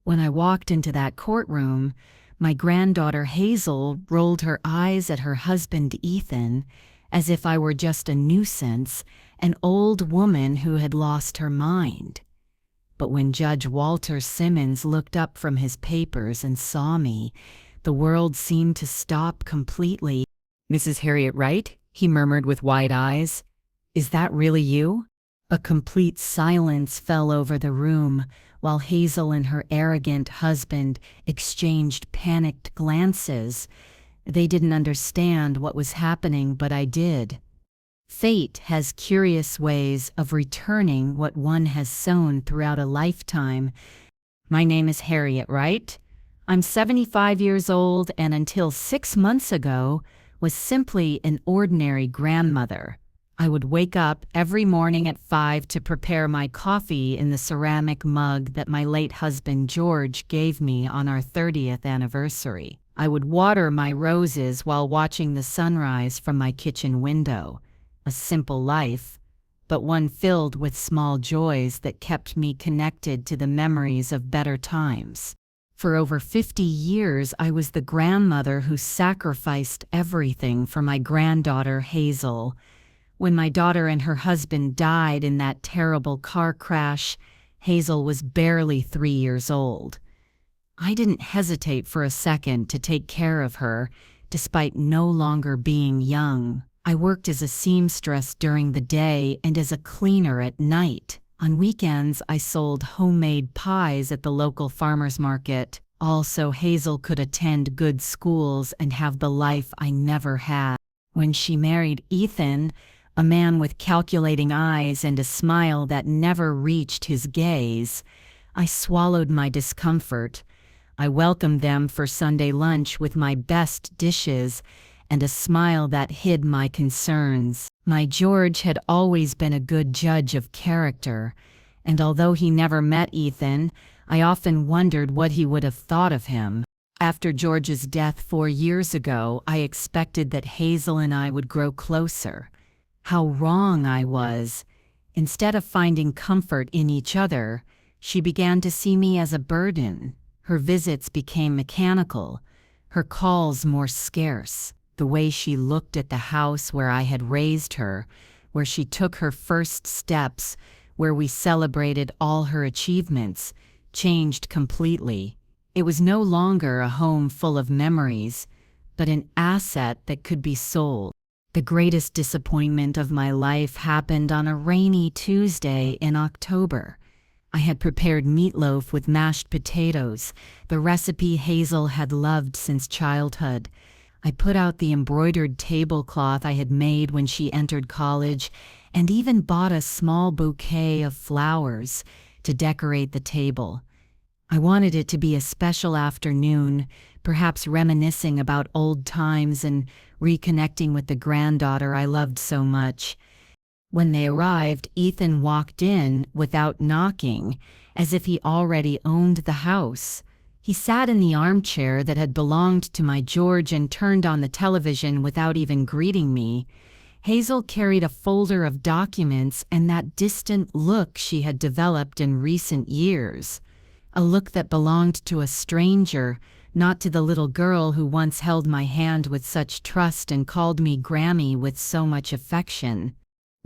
When I walked into that courtroom, my granddaughter Hazel rolled her eyes at her husband Ethan as if I were just a nuisance, an old woman who had lost her mind. But when Judge Walter Simmons looked up from his papers and saw me, the world seemed to stop completely. "Mrs. Harriet Wright?" he murmured with wide eyes. "Is that really you?" A complete silence fell over the room while Hazel and her arrogant husband exchanged panicked glances. They didn't understand what was happening, but I did. Fate has curious ways of returning what one has sown throughout a lifetime. My name is Harriet Wright. I'm 75 years old and until 6 months ago was simply an ordinary grandmother. I would wake up every morning at 5 to prepare my coffee in the ceramic mug that my late husband George gave me on our 30th anniversary. I would water my roses while watching the sunrise from my kitchen window. A simple life, but one filled with small joys that kept me connected to the memories of better times. For over 50 years, I was the grandmother who sacrificed everything for my granddaughter Hazel. When my daughter and her husband died in that terrible car crash, Hazel was barely 3 years old. I didn't hesitate for a second to take care of her, despite no longer being young. I worked as a seamstress during the day and as a cleaner at night. On weekends, I sold homemade pies at the local farmer's market. Also, Hazel could attend good schools and have the life I never had. When she married Ethan, a man with calculating eyes and a smile that never reached his gaze, I swallowed my discomfort. I welcomed them for Sunday lunch with my best dishes and a smile that hid my concerns. My George had always been a good judge of character, and although he never met Ethan, I often wondered what he would have thought of him. After George's death 4 years ago, I expected that Hazel and I would grow closer. How wrong I was. Instead of finding comfort in each other, she began to see me as a burden. Her visits became mechanical, her calls more scarce. The way she looked at the house where I had raised her, where she took her first steps, where we celebrated all her achievements, changed completely. It was no longer a home full of memories, but an asset that could be sold. The greatest disappointment of my life happened on a rainy Tuesday in October. I had prepared meatloaf with mashed potatoes, the recipe Hazel had loved since childhood. I put out the embroidered tablecloth I had made when she entered college, and even bought a small bouquet of flowers to decorate the table. I wanted it to be a special afternoon, perhaps reminiscing about old times and reconnecting with the granddaughter I loved so much. When they arrived, Ethan walked in without knocking, as if he already owned the house. He sat in the armchair that had belonged to my George and turned on the television without even greeting me. Hazel carried a folder of documents and that distant look she had developed in recent years. A look that belonged to a stranger, not to the little girl who once held my hand with such trust and called me Grammy with so much affection.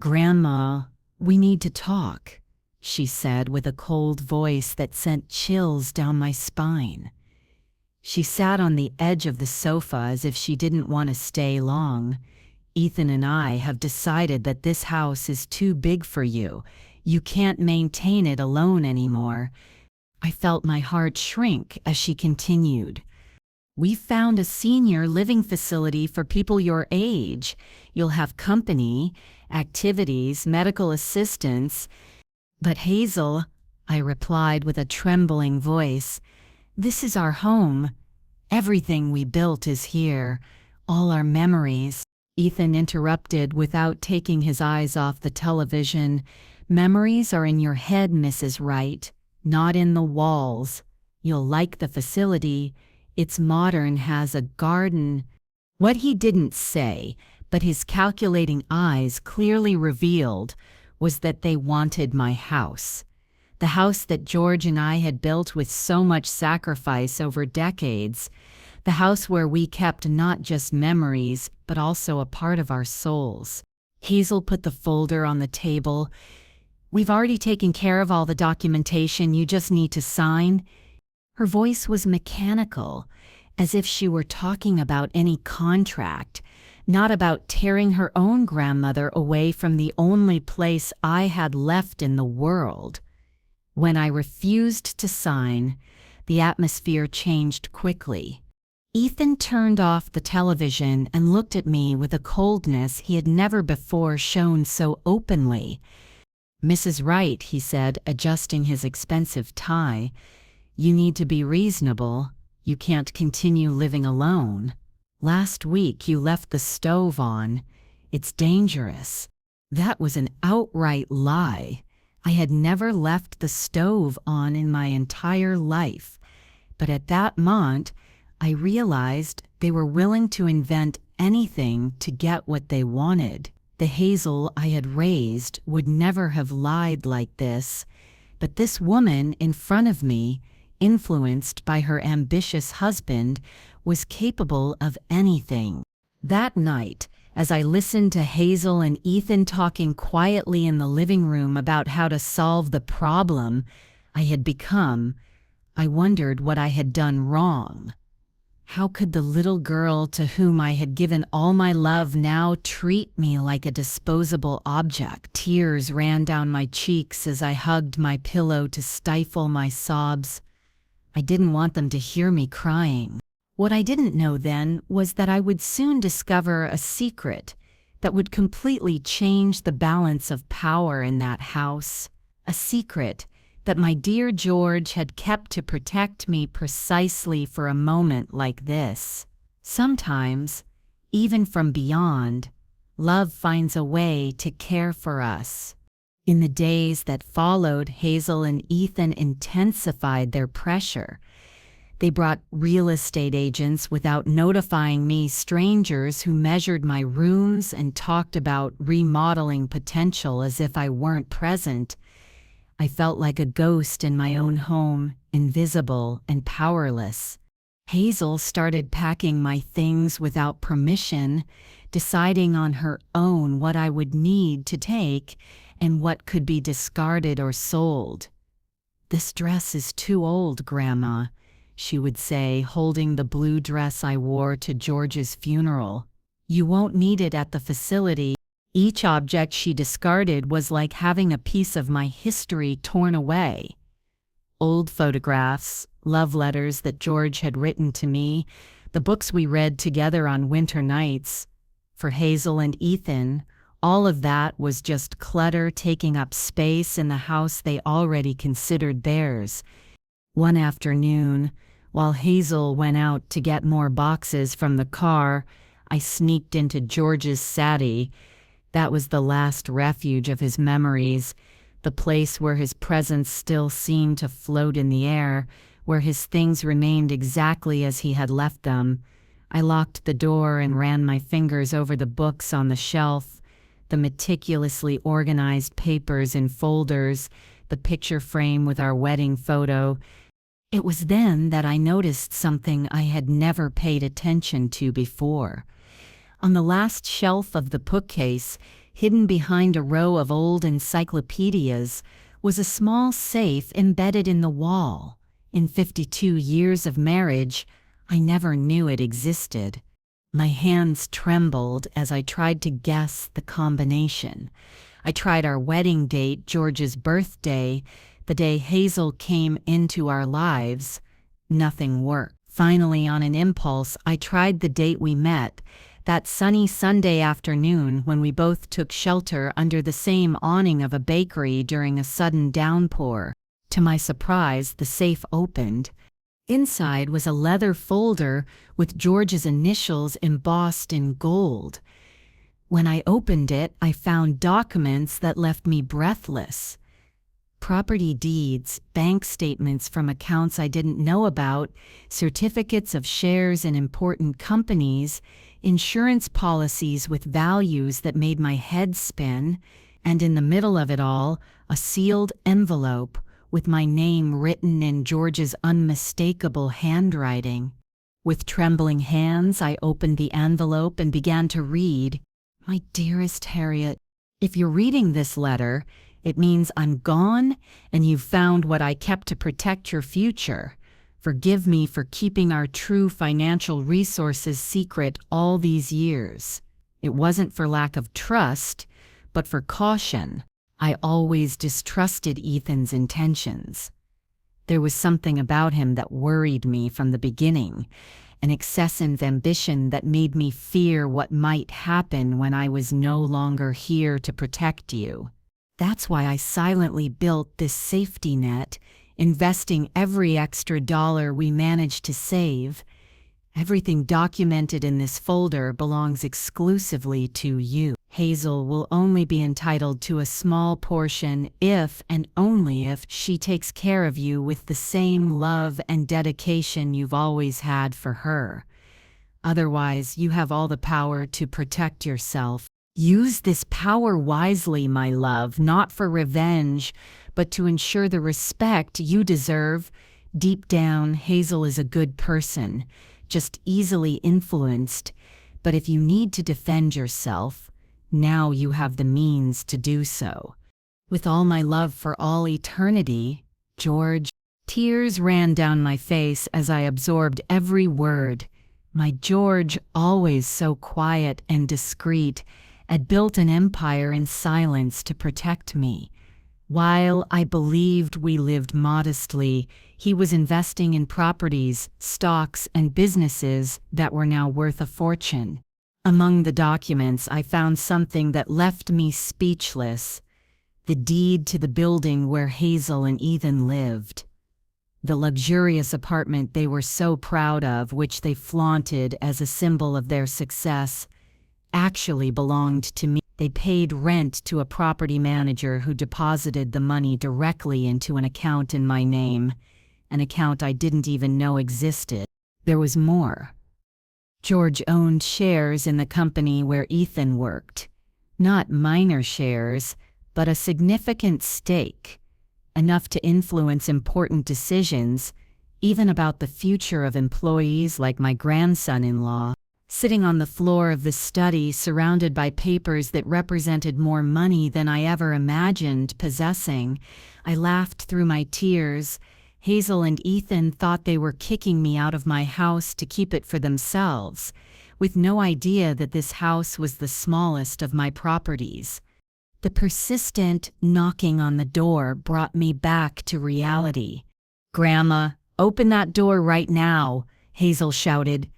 "Grandma, we need to talk," she said with a cold voice that sent chills down my spine. She sat on the edge of the sofa as if she didn't want to stay long. "Ethan and I have decided that this house is too big for you. You can't maintain it alone anymore." I felt my heart shrink as she continued. "We found a senior living facility for people your age. You'll have company, activities, medical assistance." "But Hazel," I replied with a trembling voice, "this is our home. Everything we built is here, all our memories." Ethan interrupted without taking his eyes off the television. "Memories are in your head, Mrs. Wright, not in the walls. You'll like the facility. It's modern, has a garden." What he didn't say, but his calculating eyes clearly revealed, was that they wanted my house. The house that George and I had built with so much sacrifice over decades. The house where we kept not just memories, but also a part of our souls. Hazel put the folder on the table. "We've already taken care of all the documentation, you just need to sign." Her voice was mechanical, as if she were talking about any contract, not about tearing her own grandmother away from the only place I had left in the world. When I refused to sign, the atmosphere changed quickly. Ethan turned off the television and looked at me with a coldness he had never before shown so openly. "Mrs. Wright," he said, adjusting his expensive tie, "you need to be reasonable. You can't continue living alone. Last week you left the stove on. It's dangerous." That was an outright lie. I had never left the stove on in my entire life. But at that moment, I realized they were willing to invent anything to get what they wanted. The Hazel I had raised would never have lied like this, but this woman in front of me, influenced by her ambitious husband, was capable of anything. That night, as I listened to Hazel and Ethan talking quietly in the living room about how to solve the problem I had become, I wondered what I had done wrong. How could the little girl to whom I had given all my love now treat me like a disposable object? Tears ran down my cheeks as I hugged my pillow to stifle my sobs. I didn't want them to hear me crying. What I didn't know then was that I would soon discover a secret that would completely change the balance of power in that house. A secret that my dear George had kept to protect me precisely for a moment like this. Sometimes, even from beyond, love finds a way to care for us. In the days that followed, Hazel and Ethan intensified their pressure. They brought real estate agents without notifying me, strangers who measured my rooms and talked about remodeling potential as if I weren't present. I felt like a ghost in my own home, invisible and powerless. Hazel started packing my things without permission, deciding on her own what I would need to take and what could be discarded or sold. "This dress is too old, Grandma," she would say, holding the blue dress I wore to George's funeral. "You won't need it at the facility." Each object she discarded was like having a piece of my history torn away. Old photographs, love letters that George had written to me, the books we read together on winter nights. For Hazel and Ethan, all of that was just clutter taking up space in the house they already considered theirs. One afternoon, while Hazel went out to get more boxes from the car, I sneaked into George's sadie. That was the last refuge of his memories, the place where his presence still seemed to float in the air, where his things remained exactly as he had left them. I locked the door and ran my fingers over the books on the shelf, the meticulously organized papers in folders, the picture frame with our wedding photo. It was then that I noticed something I had never paid attention to before. On the last shelf of the bookcase, hidden behind a row of old encyclopedias, was a small safe embedded in the wall. In 52 years of marriage, I never knew it existed. My hands trembled as I tried to guess the combination. I tried our wedding date, George's birthday, the day Hazel came into our lives. Nothing worked. Finally, on an impulse, I tried the date we met, that sunny Sunday afternoon when we both took shelter under the same awning of a bakery during a sudden downpour. To my surprise, the safe opened. Inside was a leather folder with George's initials embossed in gold. When I opened it, I found documents that left me breathless. Property deeds, bank statements from accounts I didn't know about, certificates of shares in important companies, insurance policies with values that made my head spin, and in the middle of it all, a sealed envelope, with my name written in George's unmistakable handwriting. With trembling hands, I opened the envelope and began to read. My dearest Harriet, if you're reading this letter, it means I'm gone and you've found what I kept to protect your future. Forgive me for keeping our true financial resources secret all these years. It wasn't for lack of trust, but for caution. I always distrusted Ethan's intentions. There was something about him that worried me from the beginning, an excessive ambition that made me fear what might happen when I was no longer here to protect you. That's why I silently built this safety net, investing every extra dollar we managed to save. Everything documented in this folder belongs exclusively to you. Hazel will only be entitled to a small portion if and only if she takes care of you with the same love and dedication you've always had for her. Otherwise, you have all the power to protect yourself. Use this power wisely, my love, not for revenge, but to ensure the respect you deserve. Deep down, Hazel is a good person, just easily influenced. But if you need to defend yourself, now you have the means to do so. With all my love for all eternity, George. Tears ran down my face as I absorbed every word. My George, always so quiet and discreet, had built an empire in silence to protect me. While I believed we lived modestly, he was investing in properties, stocks, and businesses that were now worth a fortune. Among the documents, I found something that left me speechless: the deed to the building where Hazel and Ethan lived. The luxurious apartment they were so proud of, which they flaunted as a symbol of their success, actually belonged to me. They paid rent to a property manager who deposited the money directly into an account in my name, an account I didn't even know existed. There was more. George owned shares in the company where Ethan worked. Not minor shares, but a significant stake, enough to influence important decisions, even about the future of employees like my grandson-in-law. Sitting on the floor of the study, surrounded by papers that represented more money than I ever imagined possessing, I laughed through my tears. Hazel and Ethan thought they were kicking me out of my house to keep it for themselves, with no idea that this house was the smallest of my properties. The persistent knocking on the door brought me back to reality. "Grandma, open that door right now," Hazel shouted.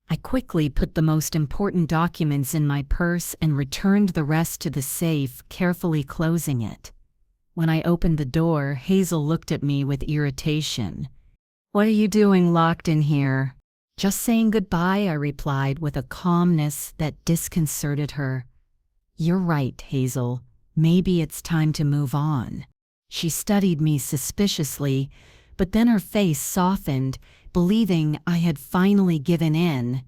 I quickly put the most important documents in my purse and returned the rest to the safe, carefully closing it. When I opened the door, Hazel looked at me with irritation. "What are you doing locked in here?" "Just saying goodbye," I replied with a calmness that disconcerted her. "You're right, Hazel. Maybe it's time to move on." She studied me suspiciously, but then her face softened, believing I had finally given in.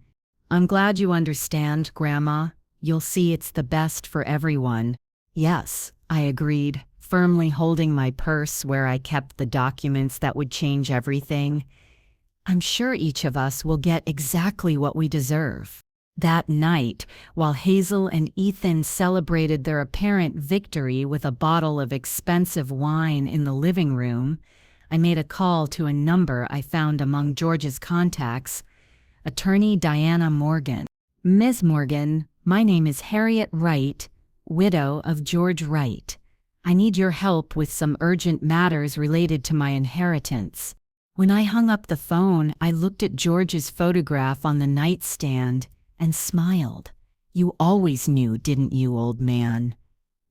"I'm glad you understand, Grandma. You'll see it's the best for everyone." "Yes," I agreed, firmly holding my purse where I kept the documents that would change everything. "I'm sure each of us will get exactly what we deserve." That night, while Hazel and Ethan celebrated their apparent victory with a bottle of expensive wine in the living room, I made a call to a number I found among George's contacts, Attorney Diana Morgan. "Ms. Morgan, my name is Harriet Wright, widow of George Wright. I need your help with some urgent matters related to my inheritance." When I hung up the phone, I looked at George's photograph on the nightstand and smiled. "You always knew, didn't you, old man?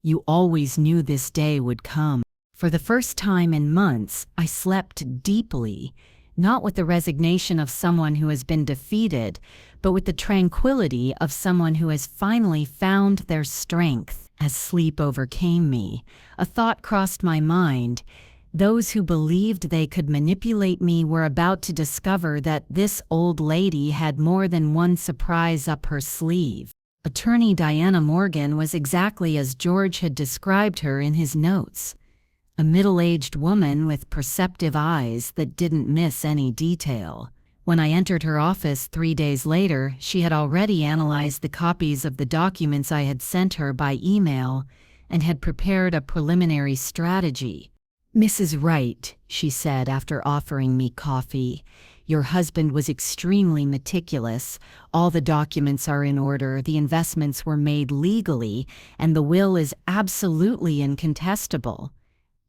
You always knew this day would come." For the first time in months, I slept deeply, not with the resignation of someone who has been defeated, but with the tranquility of someone who has finally found their strength. As sleep overcame me, a thought crossed my mind. Those who believed they could manipulate me were about to discover that this old lady had more than one surprise up her sleeve. Attorney Diana Morgan was exactly as George had described her in his notes. a middle-aged woman with perceptive eyes that didn't miss any detail. When I entered her office 3 days later, she had already analyzed the copies of the documents I had sent her by email and had prepared a preliminary strategy. "Mrs. Wright," she said after offering me coffee, "your husband was extremely meticulous. All the documents are in order, the investments were made legally, and the will is absolutely incontestable.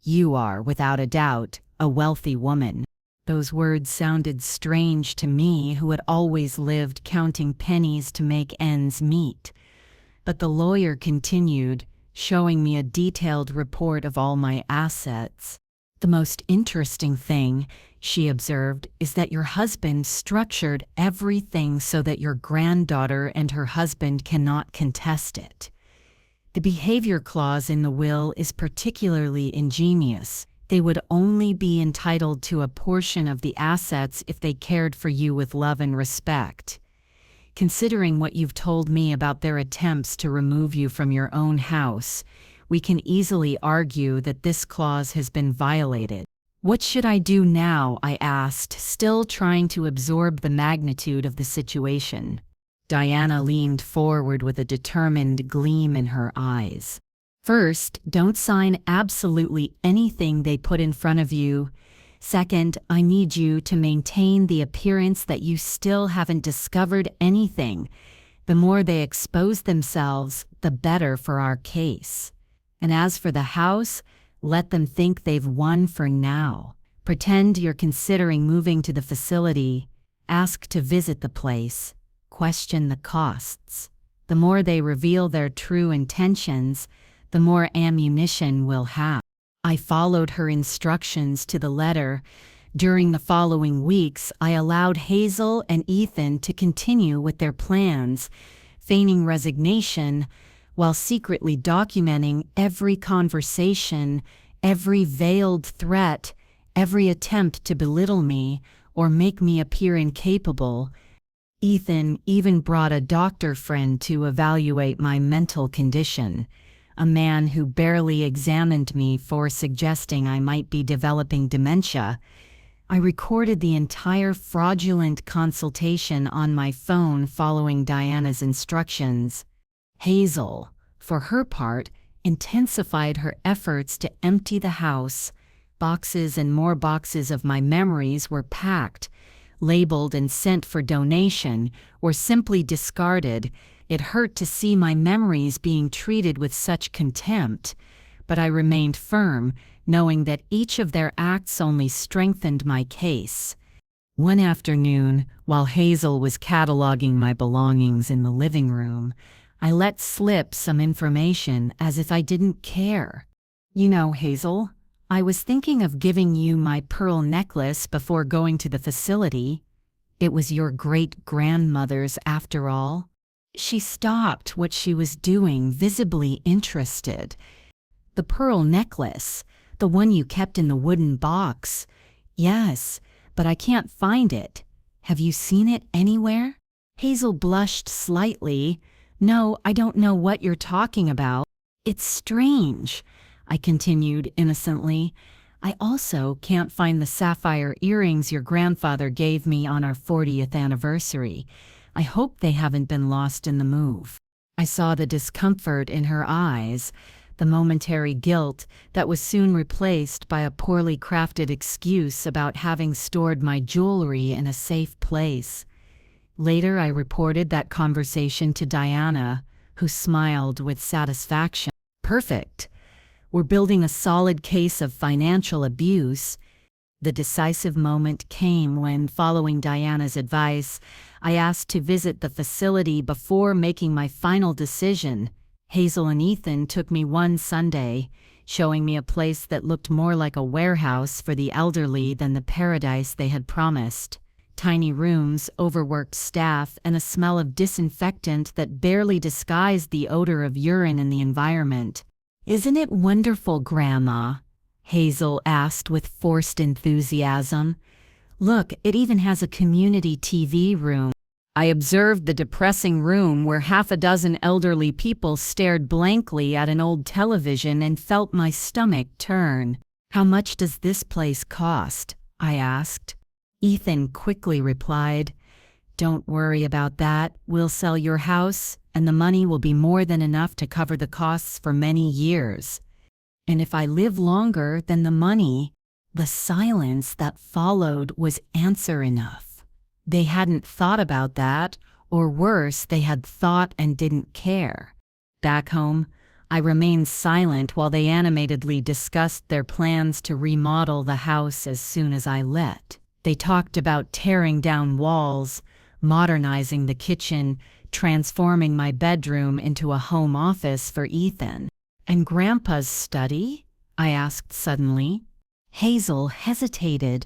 You are, without a doubt, a wealthy woman." Those words sounded strange to me, who had always lived counting pennies to make ends meet. But the lawyer continued, showing me a detailed report of all my assets. "The most interesting thing," she observed, "is that your husband structured everything so that your granddaughter and her husband cannot contest it. The behavior clause in the will is particularly ingenious. They would only be entitled to a portion of the assets if they cared for you with love and respect. Considering what you've told me about their attempts to remove you from your own house, we can easily argue that this clause has been violated." "What should I do now?" I asked, still trying to absorb the magnitude of the situation. Diana leaned forward with a determined gleam in her eyes. "First, don't sign absolutely anything they put in front of you. Second, I need you to maintain the appearance that you still haven't discovered anything. The more they expose themselves, the better for our case. And as for the house, let them think they've won for now. Pretend you're considering moving to the facility. Ask to visit the place. Question the costs. The more they reveal their true intentions, the more ammunition we'll have." I followed her instructions to the letter. During the following weeks, I allowed Hazel and Ethan to continue with their plans, feigning resignation, while secretly documenting every conversation, every veiled threat, every attempt to belittle me or make me appear incapable. Ethan even brought a doctor friend to evaluate my mental condition, a man who barely examined me for suggesting I might be developing dementia. I recorded the entire fraudulent consultation on my phone following Diana's instructions. Hazel, for her part, intensified her efforts to empty the house. Boxes and more boxes of my memories were packed, labeled and sent for donation, or simply discarded. It hurt to see my memories being treated with such contempt, but I remained firm, knowing that each of their acts only strengthened my case. One afternoon, while Hazel was cataloging my belongings in the living room, I let slip some information as if I didn't care. "You know, Hazel, I was thinking of giving you my pearl necklace before going to the facility. It was your great-grandmother's after all." She stopped what she was doing, visibly interested. "The pearl necklace, the one you kept in the wooden box." "Yes, but I can't find it. Have you seen it anywhere?" Hazel blushed slightly. "No, I don't know what you're talking about." "It's strange," I continued innocently. "I also can't find the sapphire earrings your grandfather gave me on our 40th anniversary. I hope they haven't been lost in the move." I saw the discomfort in her eyes, the momentary guilt that was soon replaced by a poorly crafted excuse about having stored my jewelry in a safe place. Later, I reported that conversation to Diana, who smiled with satisfaction. "Perfect. We're building a solid case of financial abuse." The decisive moment came when, following Diana's advice, I asked to visit the facility before making my final decision. Hazel and Ethan took me one Sunday, showing me a place that looked more like a warehouse for the elderly than the paradise they had promised. Tiny rooms, overworked staff, and a smell of disinfectant that barely disguised the odor of urine in the environment. "Isn't it wonderful, Grandma?" Hazel asked with forced enthusiasm. "Look, it even has a community TV room." I observed the depressing room where half a dozen elderly people stared blankly at an old television and felt my stomach turn. How much does this place cost? I asked. Ethan quickly replied, Don't worry about that. We'll sell your house, and the money will be more than enough to cover the costs for many years. And if I live longer than the money, the silence that followed was answer enough. They hadn't thought about that, or worse, they had thought and didn't care. Back home, I remained silent while they animatedly discussed their plans to remodel the house as soon as I left. They talked about tearing down walls, modernizing the kitchen, transforming my bedroom into a home office for Ethan. And Grandpa's study? I asked suddenly. Hazel hesitated.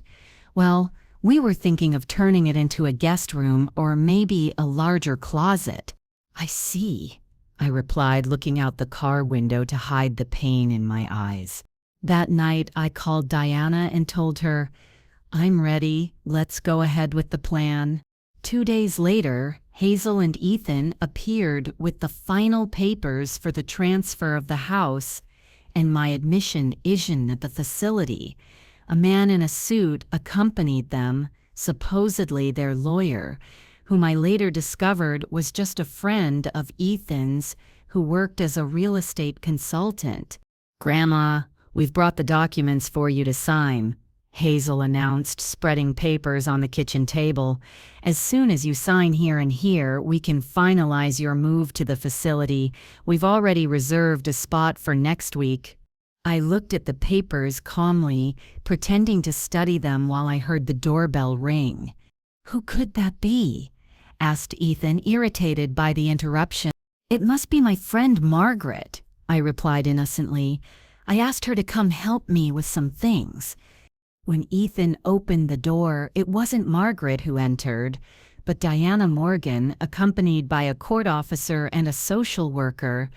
Well, we were thinking of turning it into a guest room or maybe a larger closet. I see, I replied, looking out the car window to hide the pain in my eyes. That night, I called Diana and told her, I'm ready, let's go ahead with the plan. 2 days later, Hazel and Ethan appeared with the final papers for the transfer of the house and my admission at the facility. A man in a suit accompanied them, supposedly their lawyer, whom I later discovered was just a friend of Ethan's who worked as a real estate consultant. Grandma, we've brought the documents for you to sign, Hazel announced, spreading papers on the kitchen table. As soon as you sign here and here, we can finalize your move to the facility. We've already reserved a spot for next week. I looked at the papers calmly, pretending to study them while I heard the doorbell ring. Who could that be? Asked Ethan, irritated by the interruption. It must be my friend Margaret, I replied innocently. I asked her to come help me with some things. When Ethan opened the door, it wasn't Margaret who entered, but Diana Morgan, accompanied by a court officer and a social worker.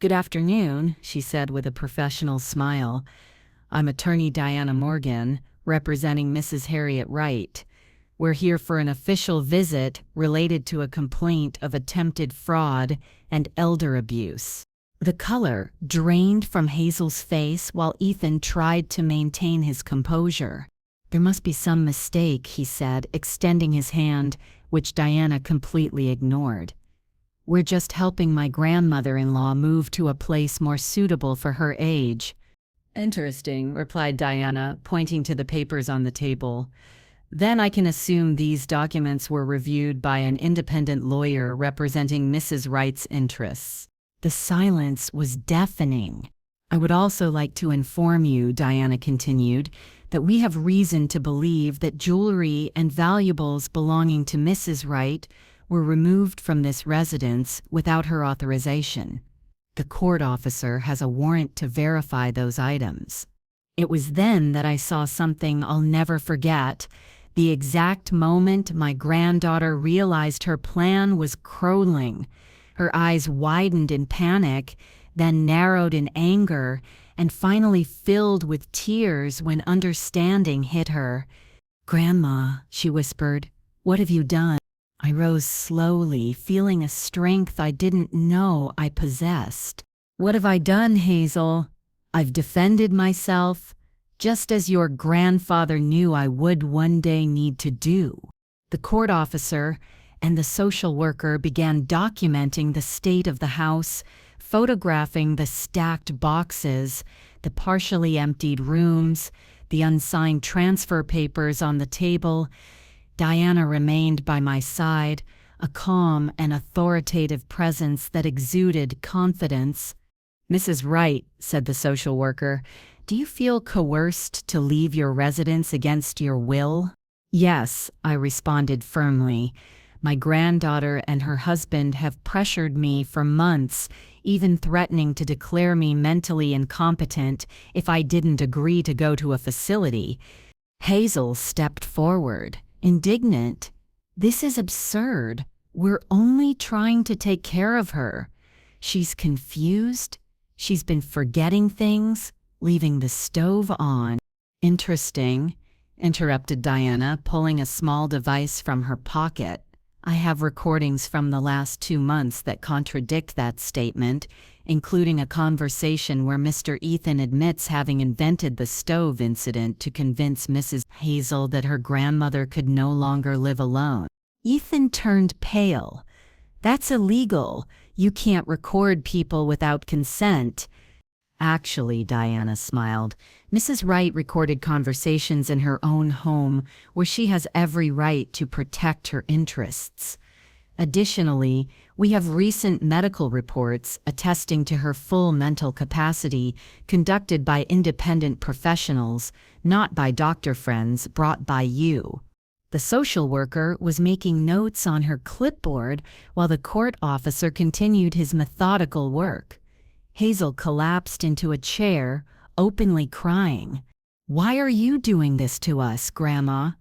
Good afternoon, she said with a professional smile. I'm attorney Diana Morgan, representing Mrs. Harriet Wright. We're here for an official visit related to a complaint of attempted fraud and elder abuse. The color drained from Hazel's face while Ethan tried to maintain his composure. There must be some mistake, he said, extending his hand, which Diana completely ignored. We're just helping my grandmother-in-law move to a place more suitable for her age. Interesting, replied Diana, pointing to the papers on the table. Then I can assume these documents were reviewed by an independent lawyer representing Mrs. Wright's interests. The silence was deafening. I would also like to inform you, Diana continued, that we have reason to believe that jewelry and valuables belonging to Mrs. Wright were removed from this residence without her authorization. The court officer has a warrant to verify those items. It was then that I saw something I'll never forget. The exact moment my granddaughter realized her plan was crumbling. Her eyes widened in panic, then narrowed in anger, and finally filled with tears when understanding hit her. Grandma, she whispered, what have you done? I rose slowly, feeling a strength I didn't know I possessed. What have I done, Hazel? I've defended myself, just as your grandfather knew I would one day need to do. The court officer and the social worker began documenting the state of the house, photographing the stacked boxes, the partially emptied rooms, the unsigned transfer papers on the table. Diana remained by my side, a calm and authoritative presence that exuded confidence. Mrs. Wright, said the social worker, do you feel coerced to leave your residence against your will? Yes, I responded firmly. My granddaughter and her husband have pressured me for months, even threatening to declare me mentally incompetent if I didn't agree to go to a facility. Hazel stepped forward, indignant. This is absurd. We're only trying to take care of her. She's confused. She's been forgetting things, leaving the stove on. Interesting, interrupted Diana, pulling a small device from her pocket. I have recordings from the last 2 months that contradict that statement. including a conversation where Mr. Ethan admits having invented the stove incident to convince Mrs. Hazel that her grandmother could no longer live alone. Ethan turned pale. "That's illegal. You can't record people without consent." "Actually," Diana smiled, "Mrs. Wright recorded conversations in her own home where she has every right to protect her interests. Additionally, we have recent medical reports attesting to her full mental capacity conducted by independent professionals, not by doctor friends brought by you." The social worker was making notes on her clipboard while the court officer continued his methodical work. Hazel collapsed into a chair, openly crying. "Why are you doing this to us, Grandma?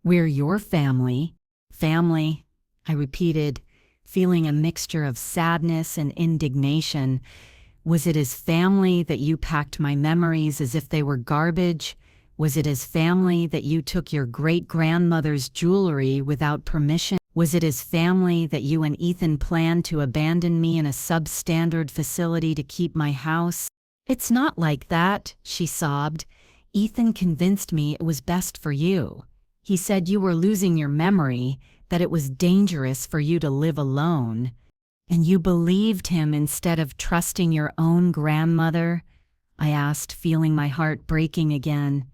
We're your family." "Family," I repeated, feeling a mixture of sadness and indignation. Was it as family that you packed my memories as if they were garbage? Was it as family that you took your great-grandmother's jewelry without permission? Was it as family that you and Ethan planned to abandon me in a substandard facility to keep my house? "It's not like that," she sobbed. "Ethan convinced me it was best for you. He said you were losing your memory, that it was dangerous for you to live alone. And you believed him instead of trusting your own grandmother?" I asked, feeling my heart breaking again.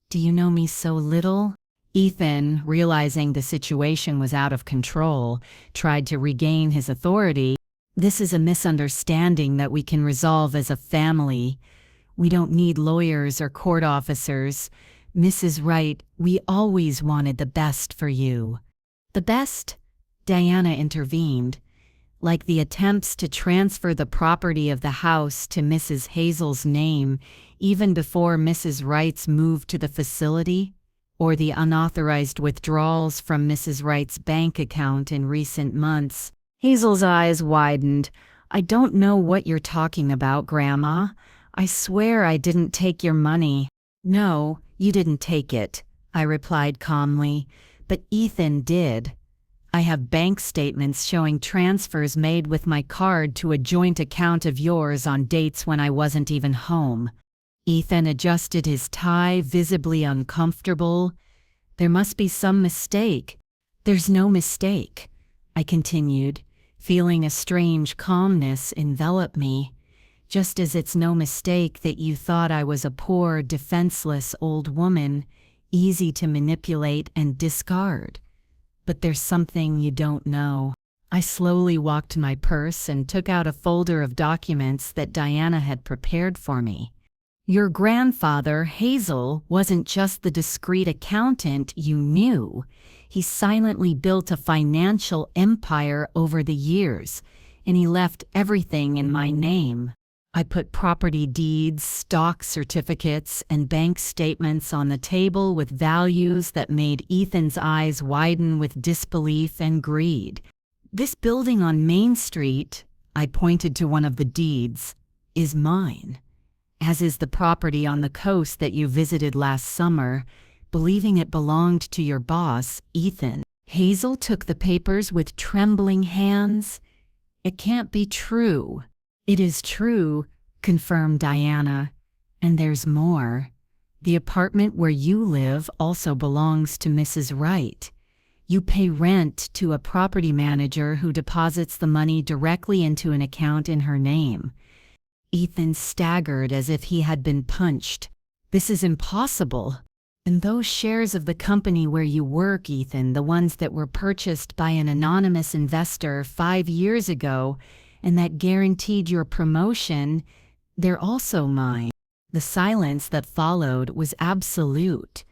"Do you know me so little?" Ethan, realizing the situation was out of control, tried to regain his authority. "This is a misunderstanding that we can resolve as a family. We don't need lawyers or court officers. Mrs. Wright, we always wanted the best for you." "The best?" Diana intervened. "Like the attempts to transfer the property of the house to Mrs. Hazel's name even before Mrs. Wright's moved to the facility? Or the unauthorized withdrawals from Mrs. Wright's bank account in recent months?" Hazel's eyes widened. "I don't know what you're talking about, Grandma. I swear I didn't take your money." "No, you didn't take it," I replied calmly, "but Ethan did. I have bank statements showing transfers made with my card to a joint account of yours on dates when I wasn't even home." Ethan adjusted his tie, visibly uncomfortable. "There must be some mistake." "There's no mistake," I continued, feeling a strange calmness envelop me. "Just as it's no mistake that you thought I was a poor, defenseless old woman, easy to manipulate and discard. But there's something you don't know." I slowly walked to my purse and took out a folder of documents that Diana had prepared for me. "Your grandfather, Hazel, wasn't just the discreet accountant you knew. He silently built a financial empire over the years, and he left everything in my name." I put property deeds, stock certificates, and bank statements on the table with values that made Ethan's eyes widen with disbelief and greed. "This building on Main Street," I pointed to one of the deeds, "is mine, as is the property on the coast that you visited last summer, believing it belonged to your boss, Ethan." Hazel took the papers with trembling hands. "It can't be true." "It is true," confirmed Diana. "And there's more. The apartment where you live also belongs to Mrs. Wright. You pay rent to a property manager who deposits the money directly into an account in her name." Ethan staggered as if he had been punched. "This is impossible." "And those shares of the company where you work, Ethan, the ones that were purchased by an anonymous investor 5 years ago and that guaranteed your promotion, they're also mine." The silence that followed was absolute.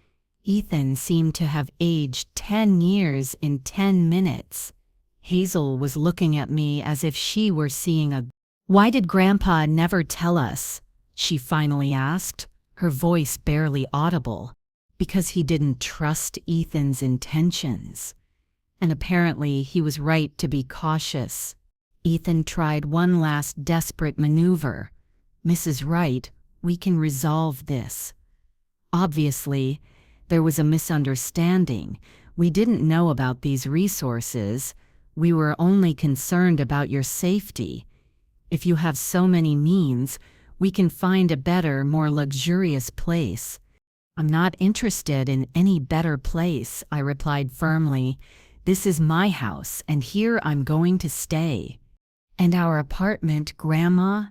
Ethan seemed to have aged 10 years in 10 minutes. Hazel was looking at me as if she were seeing a... "Why did Grandpa never tell us?" she finally asked, her voice barely audible. "Because he didn't trust Ethan's intentions. And apparently he was right to be cautious. Ethan tried one last desperate maneuver. Mrs. Wright, we can resolve this. Obviously, there was a misunderstanding. We didn't know about these resources. We were only concerned about your safety. If you have so many means, we can find a better, more luxurious place." "I'm not interested in any better place," I replied firmly. "This is my house, and here I'm going to stay." "And our apartment, Grandma?"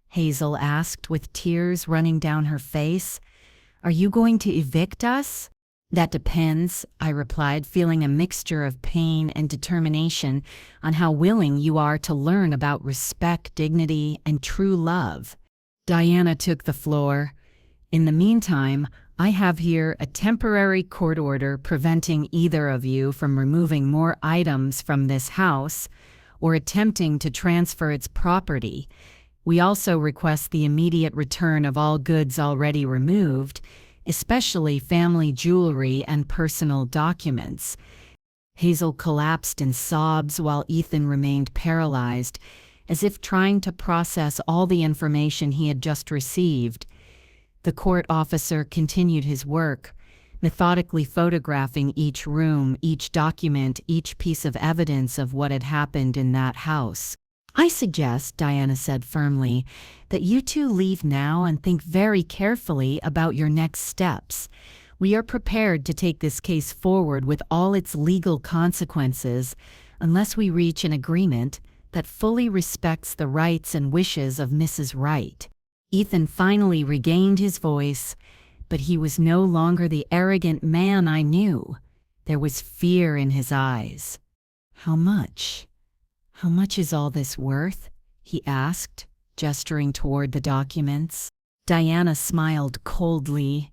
Hazel asked with tears running down her face. "Are you going to evict us?" "That depends," I replied, feeling a mixture of pain and determination on how willing you are to learn about respect, dignity, and true love. Diana took the floor. "In the meantime, I have here a temporary court order preventing either of you from removing more items from this house or attempting to transfer its property. We also request the immediate return of all goods already removed, especially family jewelry and personal documents." Hazel collapsed in sobs while Ethan remained paralyzed, as if trying to process all the information he had just received. The court officer continued his work, methodically photographing each room, each document, each piece of evidence of what had happened in that house. "I suggest," Diana said firmly, "that you two leave now and think very carefully about your next steps. We are prepared to take this case forward with all its legal consequences unless we reach an agreement that fully respects the rights and wishes of Mrs. Wright." Ethan finally regained his voice, but he was no longer the arrogant man I knew. There was fear in his eyes. "How much? How much is all this worth?" he asked, gesturing toward the documents. Diana smiled coldly.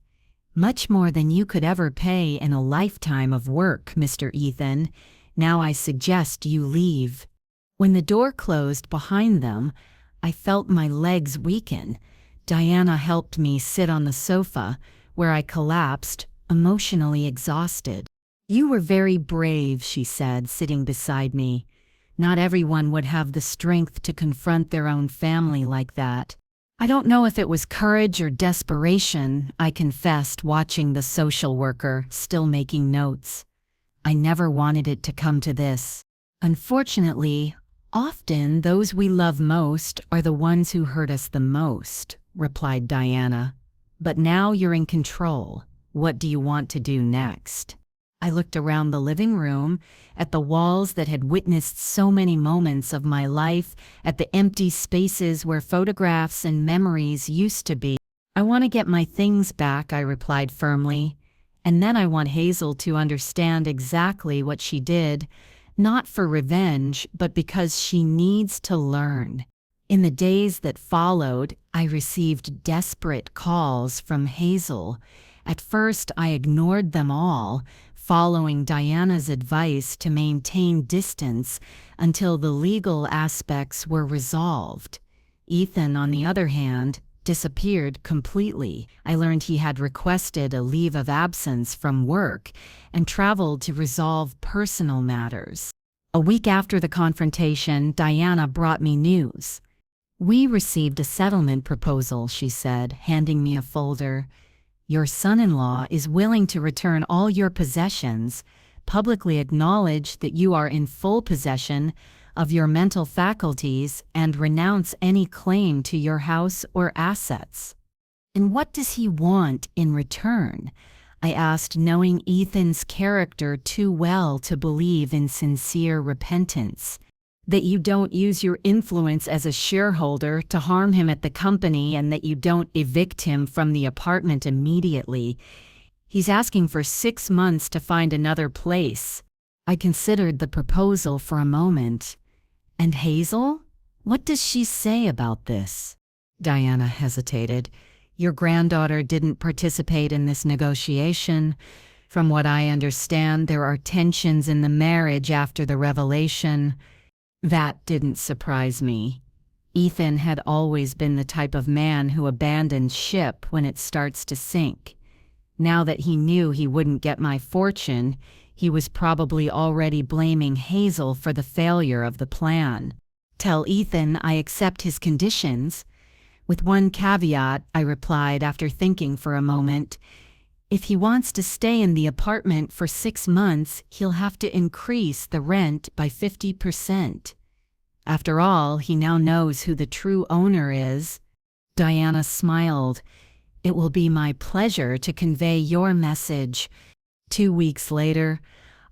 "Much more than you could ever pay in a lifetime of work, Mr. Ethan. Now I suggest you leave." When the door closed behind them, I felt my legs weaken. Diana helped me sit on the sofa, where I collapsed, emotionally exhausted. "You were very brave," she said, sitting beside me. "Not everyone would have the strength to confront their own family like that." "I don't know if it was courage or desperation," I confessed, watching the social worker, still making notes. "I never wanted it to come to this. Unfortunately, often those we love most are the ones who hurt us the most," replied Diana. "But now you're in control. What do you want to do next?" I looked around the living room, at the walls that had witnessed so many moments of my life, at the empty spaces where photographs and memories used to be. "I want to get my things back," I replied firmly. "And then I want Hazel to understand exactly what she did, not for revenge, but because she needs to learn." In the days that followed, I received desperate calls from Hazel. At first, I ignored them all, following Diana's advice to maintain distance until the legal aspects were resolved. Ethan, on the other hand, disappeared completely. I learned he had requested a leave of absence from work and traveled to resolve personal matters. A week after the confrontation, Diana brought me news. "We received a settlement proposal," she said, handing me a folder. "Your son-in-law is willing to return all your possessions, publicly acknowledge that you are in full possession of your mental faculties, and renounce any claim to your house or assets." "And what does he want in return?" I asked, knowing Ethan's character too well to believe in sincere repentance. "That you don't use your influence as a shareholder to harm him at the company, and that you don't evict him from the apartment immediately. He's asking for 6 months to find another place." I considered the proposal for a moment. "And Hazel? What does she say about this?" Diana hesitated. "Your granddaughter didn't participate in this negotiation. From what I understand, there are tensions in the marriage after the revelation." That didn't surprise me. Ethan had always been the type of man who abandons ship when it starts to sink. Now that he knew he wouldn't get my fortune, he was probably already blaming Hazel for the failure of the plan. "Tell Ethan I accept his conditions. With one caveat," I replied after thinking for a moment. "If he wants to stay in the apartment for 6 months, he'll have to increase the rent by 50%. After all, he now knows who the true owner is. Diana smiled. It will be my pleasure to convey your message. 2 weeks later,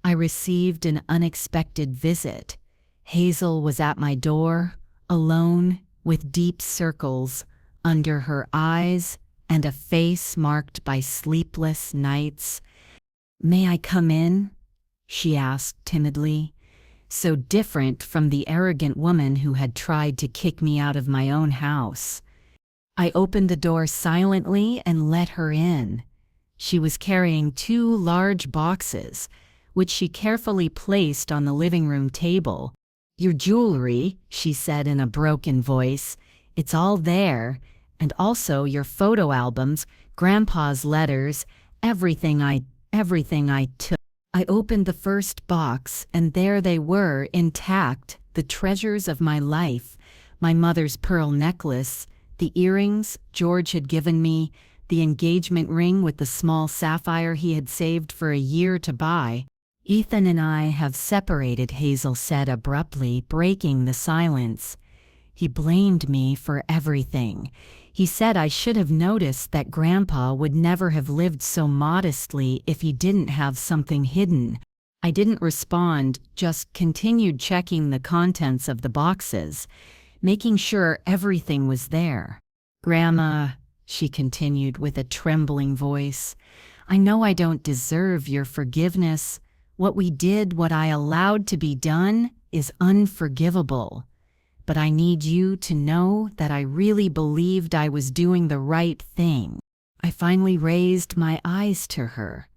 I received an unexpected visit. Hazel was at my door, alone, with deep circles under her eyes and a face marked by sleepless nights. "May I come in?" she asked timidly, so different from the arrogant woman who had tried to kick me out of my own house. I opened the door silently and let her in. She was carrying 2 large boxes, which she carefully placed on the living room table. "Your jewelry," she said in a broken voice. "It's all there, and also your photo albums, Grandpa's letters, everything I took." I opened the first box, and there they were, intact, the treasures of my life, my mother's pearl necklace, the earrings George had given me, the engagement ring with the small sapphire he had saved for a year to buy. "Ethan and I have separated," Hazel said abruptly, breaking the silence. "He blamed me for everything. He said I should have noticed that Grandpa would never have lived so modestly if he didn't have something hidden." I didn't respond, just continued checking the contents of the boxes, making sure everything was there. "Grandma," she continued with a trembling voice, "I know I don't deserve your forgiveness. What we did, what I allowed to be done, is unforgivable. But I need you to know that I really believed I was doing the right thing." I finally raised my eyes to her.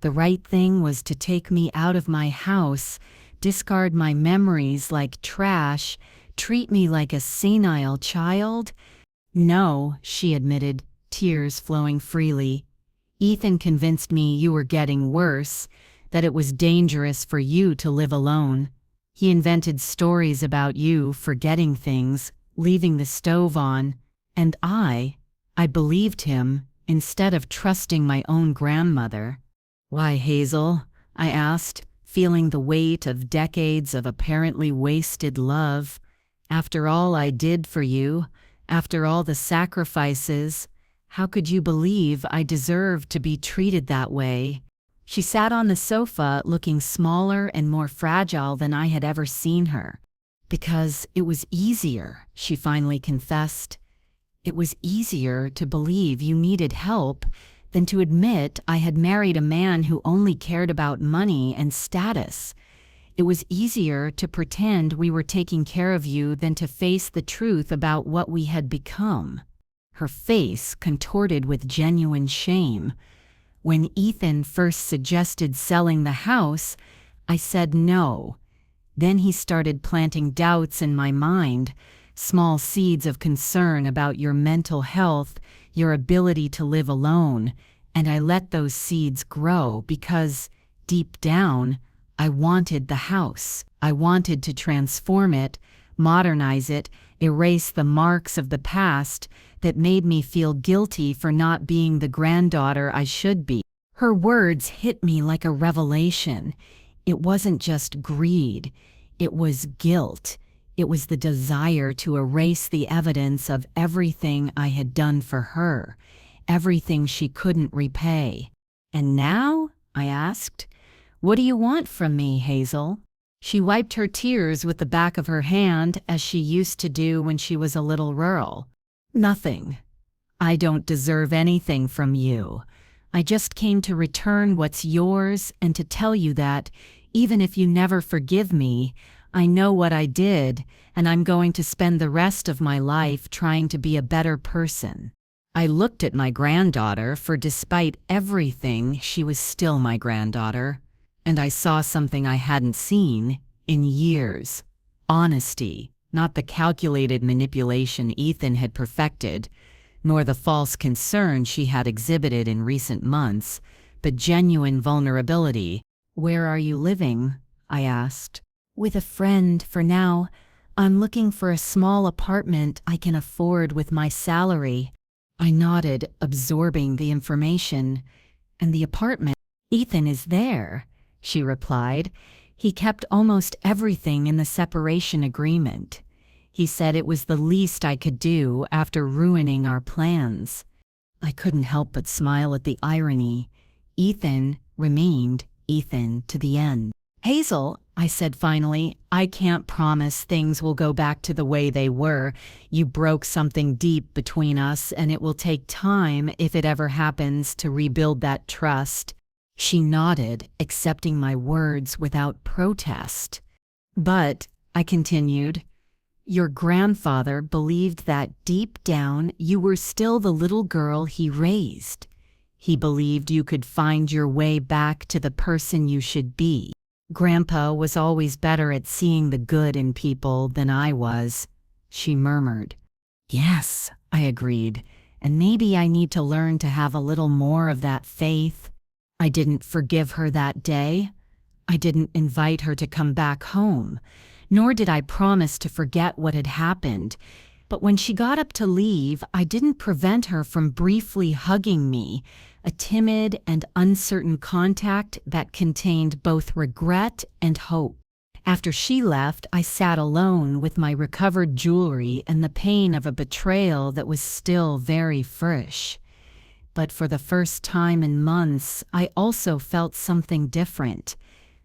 The right thing was to take me out of my house, discard my memories like trash, treat me like a senile child? "No," she admitted, tears flowing freely. "Ethan convinced me you were getting worse, that it was dangerous for you to live alone. He invented stories about you forgetting things, leaving the stove on, and I believed him instead of trusting my own grandmother." "Why, Hazel?" I asked, feeling the weight of decades of apparently wasted love. "After all I did for you, after all the sacrifices, how could you believe I deserved to be treated that way?" She sat on the sofa looking smaller and more fragile than I had ever seen her. "Because it was easier," she finally confessed. "It was easier to believe you needed help than to admit I had married a man who only cared about money and status. It was easier to pretend we were taking care of you than to face the truth about what we had become." Her face contorted with genuine shame. "When Ethan first suggested selling the house, I said no. Then he started planting doubts in my mind, small seeds of concern about your mental health, your ability to live alone, and I let those seeds grow because, deep down, I wanted the house. I wanted to transform it, modernize it, erase the marks of the past that made me feel guilty for not being the granddaughter I should be." Her words hit me like a revelation. It wasn't just greed, it was guilt. It was the desire to erase the evidence of everything I had done for her, everything she couldn't repay. "And now?" I asked. "What do you want from me, Hazel?" She wiped her tears with the back of her hand as she used to do when she was a little girl. "Nothing. I don't deserve anything from you. I just came to return what's yours and to tell you that, even if you never forgive me, I know what I did, and I'm going to spend the rest of my life trying to be a better person." I looked at my granddaughter, for despite everything, she was still my granddaughter, and I saw something I hadn't seen in years. Honesty, not the calculated manipulation Ethan had perfected, nor the false concern she had exhibited in recent months, but genuine vulnerability. "Where are you living?" I asked. "With a friend for now. I'm looking for a small apartment I can afford with my salary." I nodded, absorbing the information. "And the apartment?" "Ethan is there," she replied. He kept almost everything in the separation agreement. He said it was the least I could do after ruining our plans. I couldn't help but smile at the irony. Ethan remained Ethan to the end. Hazel, I said finally, I can't promise things will go back to the way they were. You broke something deep between us, and it will take time, if it ever happens, to rebuild that trust. She nodded, accepting my words without protest. But, I continued, your grandfather believed that deep down you were still the little girl he raised. He believed you could find your way back to the person you should be. Grandpa was always better at seeing the good in people than I was, she murmured. Yes, I agreed, and maybe I need to learn to have a little more of that faith. I didn't forgive her that day. I didn't invite her to come back home, nor did I promise to forget what had happened. But when she got up to leave, I didn't prevent her from briefly hugging me, a timid and uncertain contact that contained both regret and hope. After she left, I sat alone with my recovered jewelry and the pain of a betrayal that was still very fresh. But for the first time in months, I also felt something different.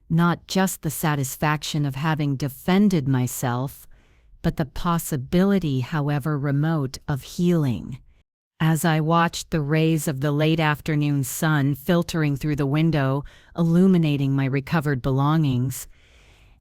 Not just the satisfaction of having defended myself, but the possibility, however remote, of healing. As I watched the rays of the late afternoon sun filtering through the window, illuminating my recovered belongings,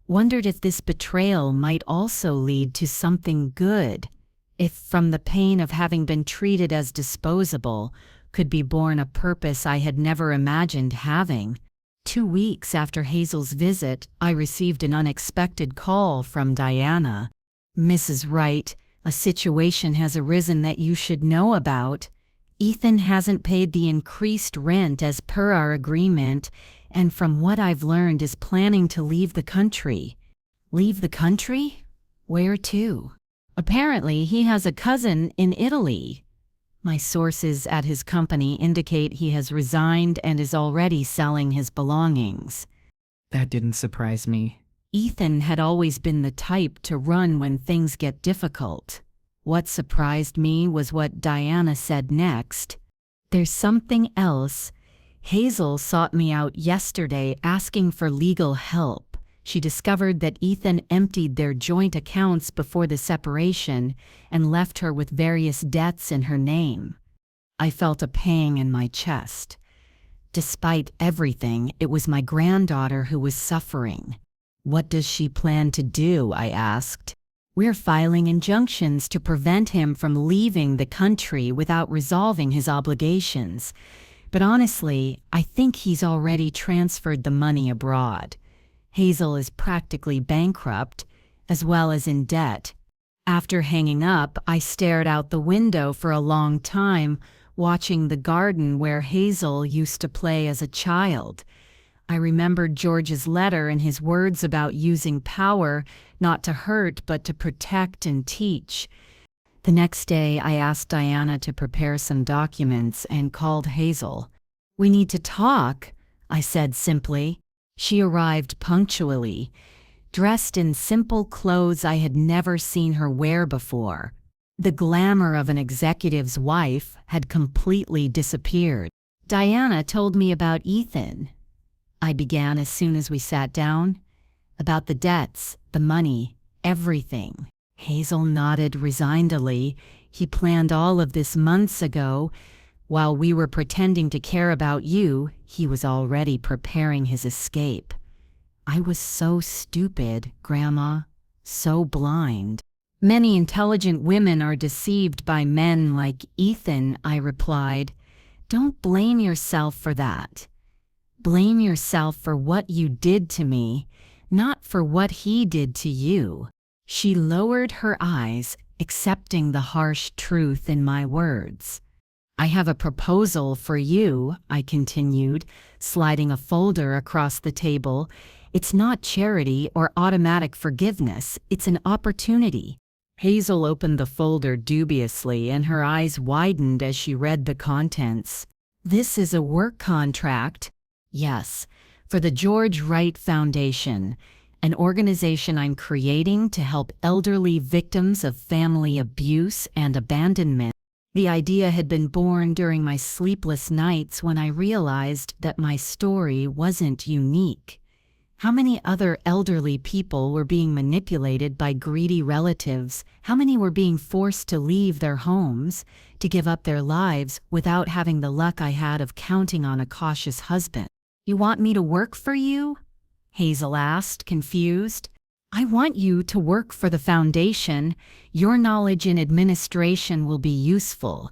wondered if this betrayal might also lead to something good, if from the pain of having been treated as disposable could be born a purpose I had never imagined having. 2 weeks after Hazel's visit, I received an unexpected call from Diana. Mrs. Wright, a situation has arisen that you should know about. Ethan hasn't paid the increased rent as per our agreement, and from what I've learned is planning to leave the country. Leave the country? Where to? Apparently he has a cousin in Italy. My sources at his company indicate he has resigned and is already selling his belongings. That didn't surprise me. Ethan had always been the type to run when things get difficult. What surprised me was what Diana said next. There's something else. Hazel sought me out yesterday asking for legal help. She discovered that Ethan emptied their joint accounts before the separation and left her with various debts in her name. I felt a pang in my chest. Despite everything, it was my granddaughter who was suffering. What does she plan to do? I asked. We're filing injunctions to prevent him from leaving the country without resolving his obligations. But honestly, I think he's already transferred the money abroad. Hazel is practically bankrupt, as well as in debt. After hanging up, I stared out the window for a long time, watching the garden where Hazel used to play as a child. I remembered George's letter and his words about using power, not to hurt but to protect and teach. The next day, I asked Diana to prepare some documents and called Hazel. We need to talk, I said simply. She arrived punctually, dressed in simple clothes I had never seen her wear before. The glamour of an executive's wife had completely disappeared. Diana told me about Ethan. I began as soon as we sat down. About the debts, the money, everything. Hazel nodded resignedly. He planned all of this months ago. While we were pretending to care about you, he was already preparing his escape. I was so stupid, Grandma, so blind. Many intelligent women are deceived by men like Ethan, I replied. Don't blame yourself for that. Blame yourself for what you did to me, not for what he did to you. She lowered her eyes, accepting the harsh truth in my words. I have a proposal for you, I continued, sliding a folder across the table. It's not charity or automatic forgiveness, it's an opportunity. Hazel opened the folder dubiously and her eyes widened as she read the contents. This is a work contract. Yes, for the George Wright Foundation, an organization I'm creating to help elderly victims of family abuse and abandonment. The idea had been born during my sleepless nights when I realized that my story wasn't unique. How many other elderly people were being manipulated by greedy relatives? How many were being forced to leave their homes, to give up their lives without having the luck I had of counting on a cautious husband? "You want me to work for you?" Hazel asked, confused. "I want you to work for the foundation. Your knowledge in administration will be useful.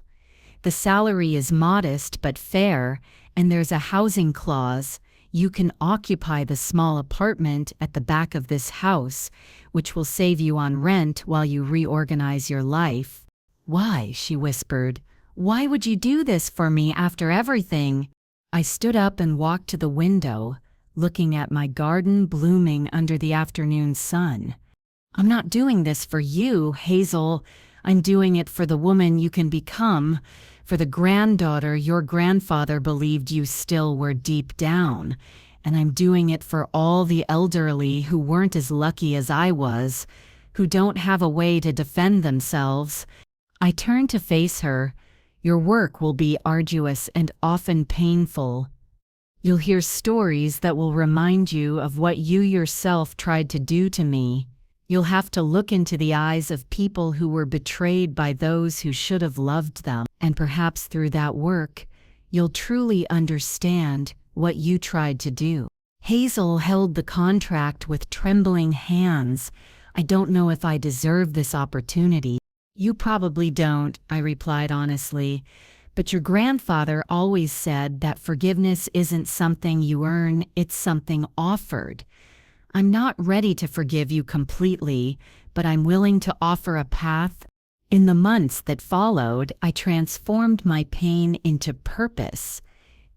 The salary is modest but fair, and there's a housing clause. You can occupy the small apartment at the back of this house, which will save you on rent while you reorganize your life." "Why?" she whispered. "Why would you do this for me after everything?" I stood up and walked to the window, looking at my garden blooming under the afternoon sun. "I'm not doing this for you, Hazel. I'm doing it for the woman you can become, for the granddaughter your grandfather believed you still were deep down. And I'm doing it for all the elderly who weren't as lucky as I was, who don't have a way to defend themselves." I turned to face her. "Your work will be arduous and often painful. You'll hear stories that will remind you of what you yourself tried to do to me. You'll have to look into the eyes of people who were betrayed by those who should have loved them. And perhaps through that work, you'll truly understand what you tried to do." Hazel held the contract with trembling hands. "I don't know if I deserve this opportunity." "You probably don't," I replied honestly. "But your grandfather always said that forgiveness isn't something you earn, it's something offered. I'm not ready to forgive you completely, but I'm willing to offer a path." In the months that followed, I transformed my pain into purpose.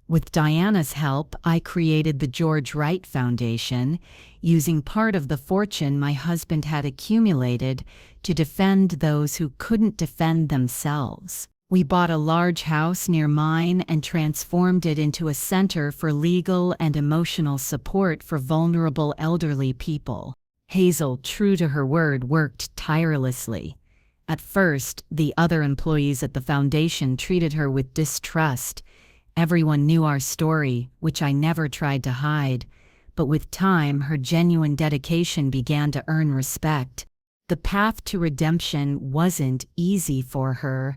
With Diana's help, I created the George Wright Foundation, using part of the fortune my husband had accumulated to defend those who couldn't defend themselves. We bought a large house near mine and transformed it into a center for legal and emotional support for vulnerable elderly people. Hazel, true to her word, worked tirelessly. At first, the other employees at the foundation treated her with distrust. Everyone knew our story, which I never tried to hide, but with time, her genuine dedication began to earn respect. The path to redemption wasn't easy for her.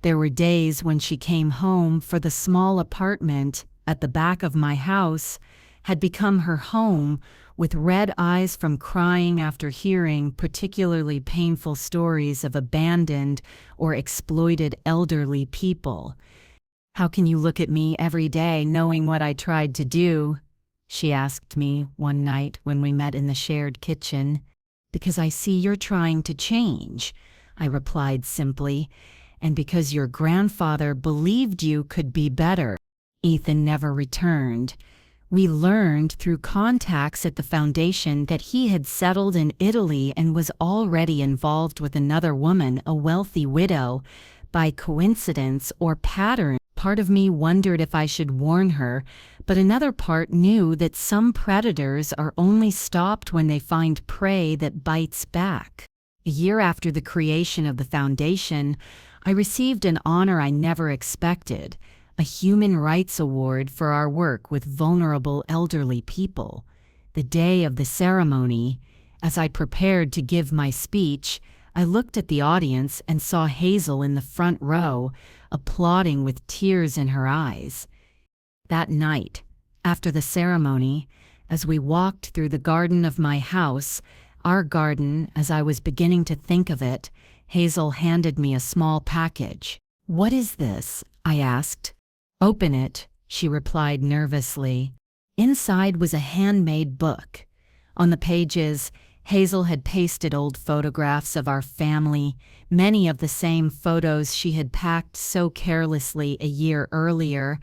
There were days when she came home for the small apartment at the back of my house had become her home, with red eyes from crying after hearing particularly painful stories of abandoned or exploited elderly people. "How can you look at me every day knowing what I tried to do?" she asked me one night when we met in the shared kitchen. "Because I see you're trying to change," I replied simply. "And because your grandfather believed you could be better." Ethan never returned. We learned through contacts at the foundation that he had settled in Italy and was already involved with another woman, a wealthy widow. By coincidence or pattern, part of me wondered if I should warn her, but another part knew that some predators are only stopped when they find prey that bites back. A year after the creation of the foundation, I received an honor I never expected, a Human Rights Award for our work with vulnerable elderly people. The day of the ceremony, as I prepared to give my speech, I looked at the audience and saw Hazel in the front row, applauding with tears in her eyes. That night, after the ceremony, as we walked through the garden of my house, our garden as I was beginning to think of it, Hazel handed me a small package. "What is this?" I asked. "Open it," she replied nervously. Inside was a handmade book. On the pages, Hazel had pasted old photographs of our family, many of the same photos she had packed so carelessly a year earlier,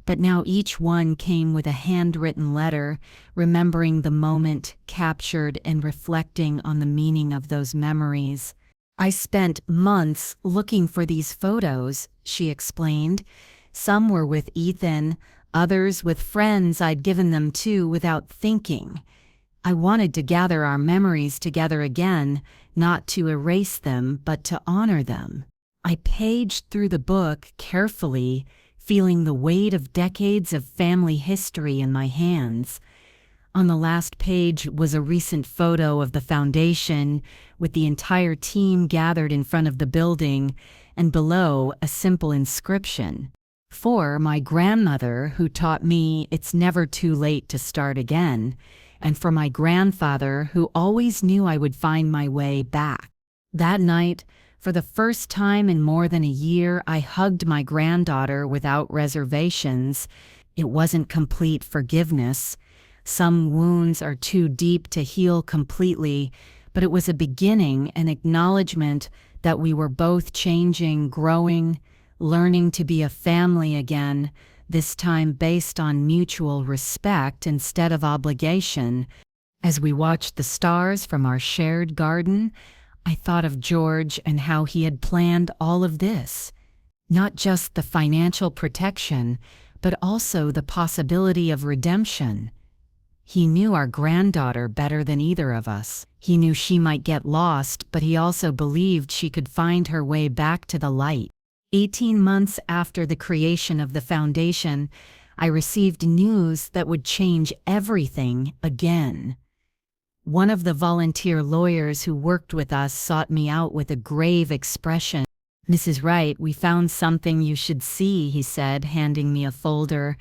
but now each one came with a handwritten letter, remembering the moment captured and reflecting on the meaning of those memories. "I spent months looking for these photos," she explained. "Some were with Ethan, others with friends I'd given them to without thinking. I wanted to gather our memories together again, not to erase them, but to honor them. I paged through the book carefully, feeling the weight of decades of family history in my hands. On the last page was a recent photo of the foundation, with the entire team gathered in front of the building, and below a simple inscription. For my grandmother, who taught me it's never too late to start again, and for my grandfather, who always knew I would find my way back. That night, for the first time in more than a year, I hugged my granddaughter without reservations. It wasn't complete forgiveness. Some wounds are too deep to heal completely, but it was a beginning, an acknowledgement that we were both changing, growing, learning to be a family again, this time based on mutual respect instead of obligation. As we watched the stars from our shared garden, I thought of George and how he had planned all of this. Not just the financial protection, but also the possibility of redemption. He knew our granddaughter better than either of us. He knew she might get lost, but he also believed she could find her way back to the light. 18 months after the creation of the foundation, I received news that would change everything again. One of the volunteer lawyers who worked with us sought me out with a grave expression. "Mrs. Wright, we found something you should see," he said, handing me a folder.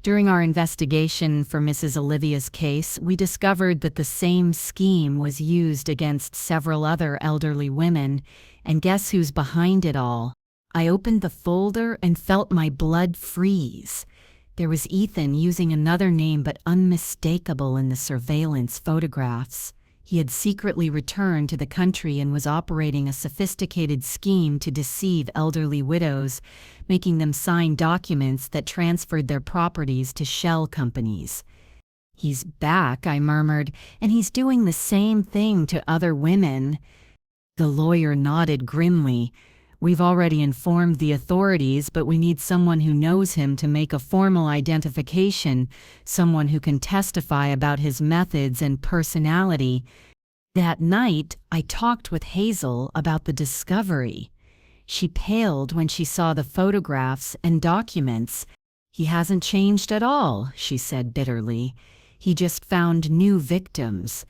During our investigation for Mrs. Olivia's case, we discovered that the same scheme was used against several other elderly women, and guess who's behind it all? I opened the folder and felt my blood freeze. There was Ethan using another name but unmistakable in the surveillance photographs. He had secretly returned to the country and was operating a sophisticated scheme to deceive elderly widows, making them sign documents that transferred their properties to shell companies. "He's back," I murmured, "and he's doing the same thing to other women." The lawyer nodded grimly. "We've already informed the authorities, but we need someone who knows him to make a formal identification, someone who can testify about his methods and personality." That night, I talked with Hazel about the discovery. She paled when she saw the photographs and documents. "He hasn't changed at all," she said bitterly. "He just found new victims."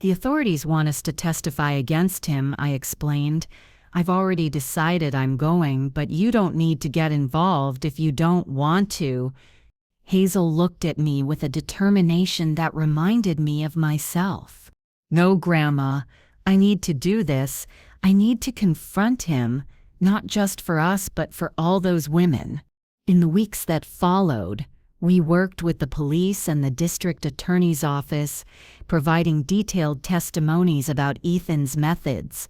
"The authorities want us to testify against him," I explained. "I've already decided I'm going, but you don't need to get involved if you don't want to." Hazel looked at me with a determination that reminded me of myself. "No, Grandma, I need to do this. I need to confront him, not just for us, but for all those women." In the weeks that followed, we worked with the police and the district attorney's office, providing detailed testimonies about Ethan's methods.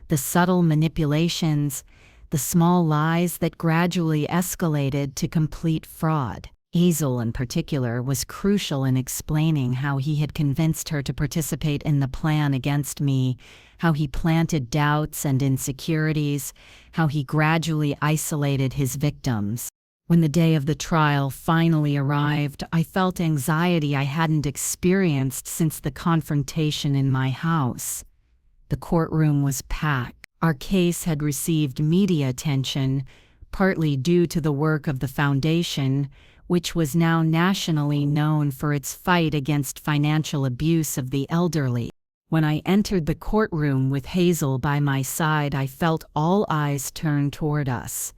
The subtle manipulations, the small lies that gradually escalated to complete fraud. Hazel, in particular, was crucial in explaining how he had convinced her to participate in the plan against me, how he planted doubts and insecurities, how he gradually isolated his victims. When the day of the trial finally arrived, I felt anxiety I hadn't experienced since the confrontation in my house. The courtroom was packed. Our case had received media attention, partly due to the work of the foundation, which was now nationally known for its fight against financial abuse of the elderly. When I entered the courtroom with Hazel by my side, I felt all eyes turn toward us.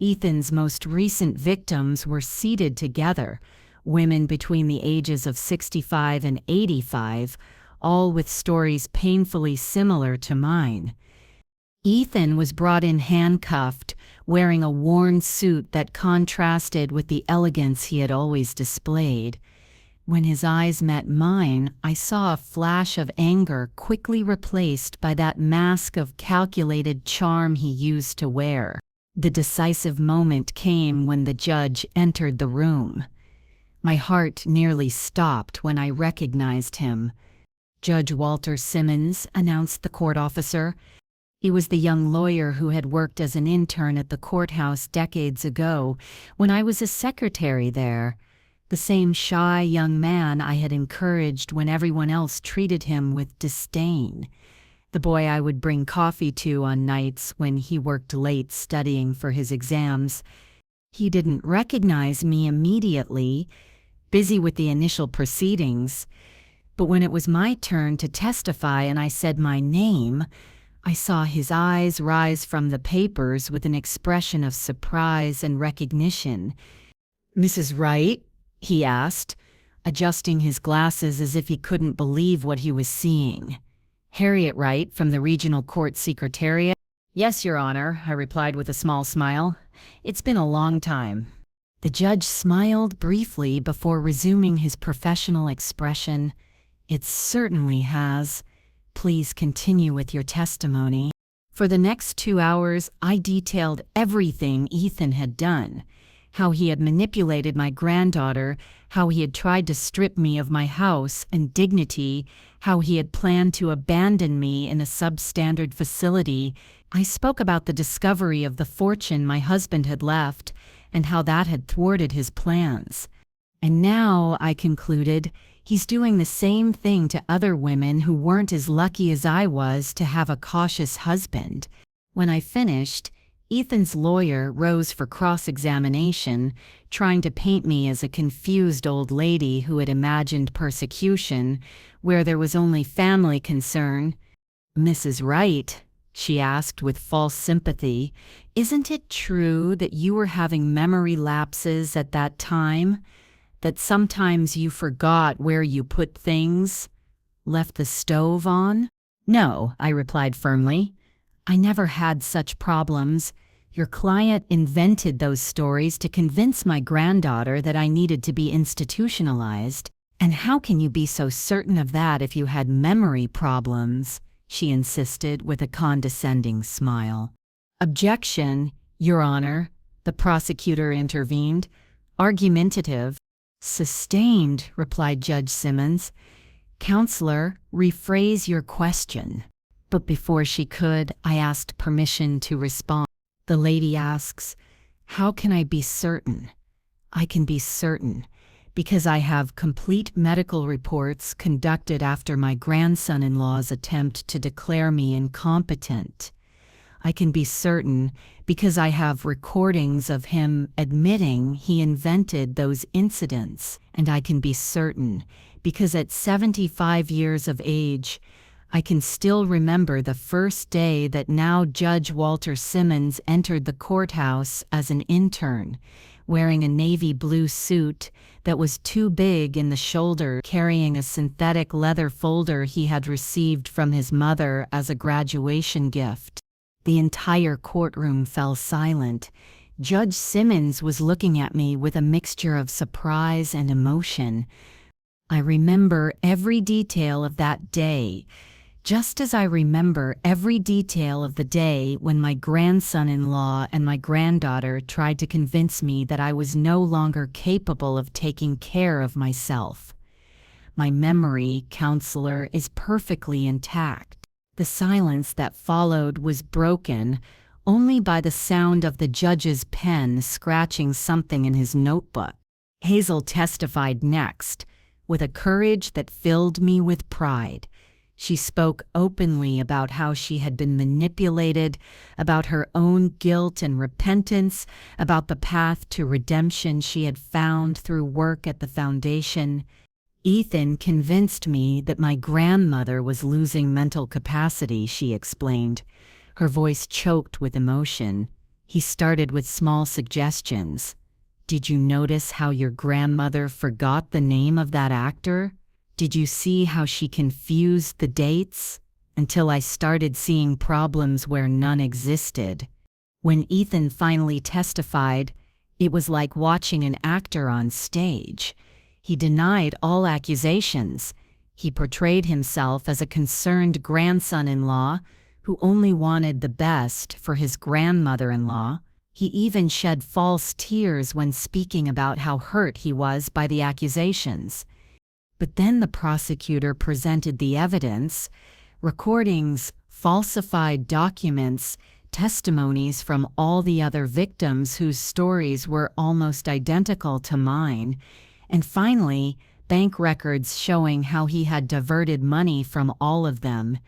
Ethan's most recent victims were seated together, women between the ages of 65 and 85, all with stories painfully similar to mine. Ethan was brought in handcuffed, wearing a worn suit that contrasted with the elegance he had always displayed. When his eyes met mine, I saw a flash of anger quickly replaced by that mask of calculated charm he used to wear. The decisive moment came when the judge entered the room. My heart nearly stopped when I recognized him. "Judge Walter Simmons," announced the court officer. He was the young lawyer who had worked as an intern at the courthouse decades ago when I was a secretary there. The same shy young man I had encouraged when everyone else treated him with disdain. The boy I would bring coffee to on nights when he worked late studying for his exams. He didn't recognize me immediately, busy with the initial proceedings. But when it was my turn to testify and I said my name, I saw his eyes rise from the papers with an expression of surprise and recognition. "Mrs. Wright?" he asked, adjusting his glasses as if he couldn't believe what he was seeing. "Harriet Wright from the Regional Court Secretariat?" "Yes, Your Honor," I replied with a small smile. "It's been a long time." The judge smiled briefly before resuming his professional expression. "It certainly has. Please continue with your testimony." For the next 2 hours, I detailed everything Ethan had done. How he had manipulated my granddaughter, how he had tried to strip me of my house and dignity, how he had planned to abandon me in a substandard facility. I spoke about the discovery of the fortune my husband had left and how that had thwarted his plans. And now, I concluded, he's doing the same thing to other women who weren't as lucky as I was to have a cautious husband. When I finished, Ethan's lawyer rose for cross-examination, trying to paint me as a confused old lady who had imagined persecution where there was only family concern. "Mrs. Wright," she asked with false sympathy, "isn't it true that you were having memory lapses at that time? That sometimes you forgot where you put things? Left the stove on?" "No," I replied firmly. "I never had such problems. Your client invented those stories to convince my granddaughter that I needed to be institutionalized. And how can you be so certain of that if you had memory problems?" she insisted with a condescending smile. "Objection, Your Honor," the prosecutor intervened, argumentative. "Sustained," replied Judge Simmons. "Counselor, rephrase your question." But before she could, I asked permission to respond. The lady asks, "How can I be certain?" I can be certain because I have complete medical reports conducted after my grandson-in-law's attempt to declare me incompetent. I can be certain because I have recordings of him admitting he invented those incidents. And I can be certain because at 75 years of age, I can still remember the first day that now Judge Walter Simmons entered the courthouse as an intern, wearing a navy blue suit that was too big in the shoulder, carrying a synthetic leather folder he had received from his mother as a graduation gift. The entire courtroom fell silent. Judge Simmons was looking at me with a mixture of surprise and emotion. I remember every detail of that day, just as I remember every detail of the day when my grandson-in-law and my granddaughter tried to convince me that I was no longer capable of taking care of myself. My memory, counselor, is perfectly intact. The silence that followed was broken only by the sound of the judge's pen scratching something in his notebook. Hazel testified next, with a courage that filled me with pride. She spoke openly about how she had been manipulated, about her own guilt and repentance, about the path to redemption she had found through work at the foundation. "Ethan convinced me that my grandmother was losing mental capacity," she explained. Her voice choked with emotion. He started with small suggestions. "Did you notice how your grandmother forgot the name of that actor? Did you see how she confused the dates?" Until I started seeing problems where none existed. When Ethan finally testified, it was like watching an actor on stage. He denied all accusations. He portrayed himself as a concerned grandson-in-law who only wanted the best for his grandmother-in-law. He even shed false tears when speaking about how hurt he was by the accusations. But then the prosecutor presented the evidence, recordings, falsified documents, testimonies from all the other victims whose stories were almost identical to mine, and finally, bank records showing how he had diverted money from all of them.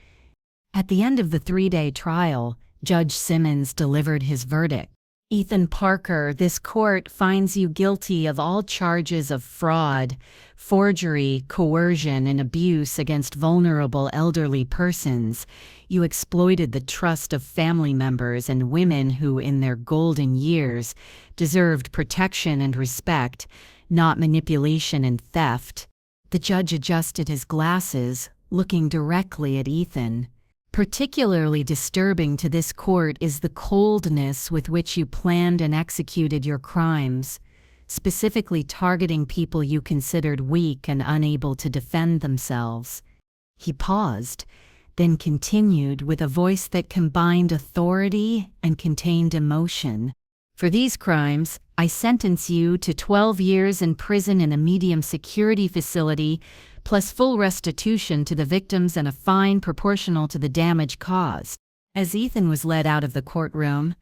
At the end of the 3-day trial, Judge Simmons delivered his verdict. Ethan Parker, this court finds you guilty of all charges of fraud, forgery, coercion, and abuse against vulnerable elderly persons. You exploited the trust of family members and women who, in their golden years, deserved protection and respect, not manipulation and theft. The judge adjusted his glasses, looking directly at Ethan. Particularly disturbing to this court is the coldness with which you planned and executed your crimes, specifically targeting people you considered weak and unable to defend themselves. He paused, then continued with a voice that combined authority and contained emotion. For these crimes, I sentence you to 12 years in prison in a medium security facility, plus full restitution to the victims and a fine proportional to the damage caused. As Ethan was led out of the courtroom,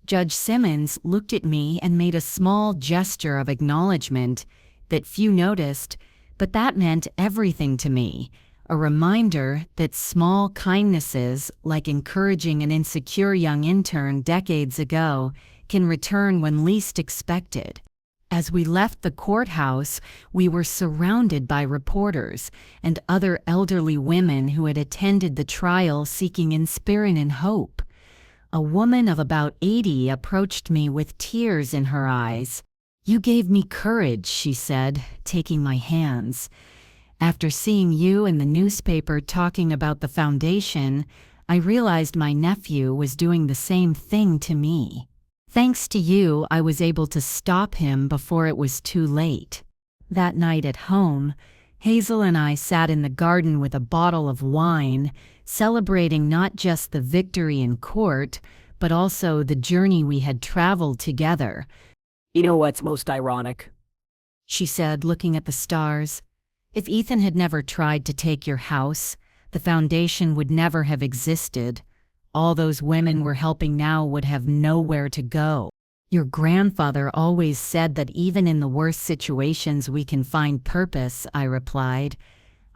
Judge Simmons looked at me and made a small gesture of acknowledgement that few noticed, but that meant everything to me. A reminder that small kindnesses, like encouraging an insecure young intern decades ago, can return when least expected. As we left the courthouse, we were surrounded by reporters and other elderly women who had attended the trial seeking inspiration and hope. A woman of about 80 approached me with tears in her eyes. "You gave me courage," she said, taking my hands. "After seeing you in the newspaper talking about the foundation, I realized my nephew was doing the same thing to me. Thanks to you, I was able to stop him before it was too late." That night at home, Hazel and I sat in the garden with a bottle of wine, celebrating not just the victory in court, but also the journey we had traveled together. You know what's most ironic? She said, looking at the stars. "If Ethan had never tried to take your house, the foundation would never have existed. All those women we're helping now would have nowhere to go. Your grandfather always said that even in the worst situations we can find purpose," I replied.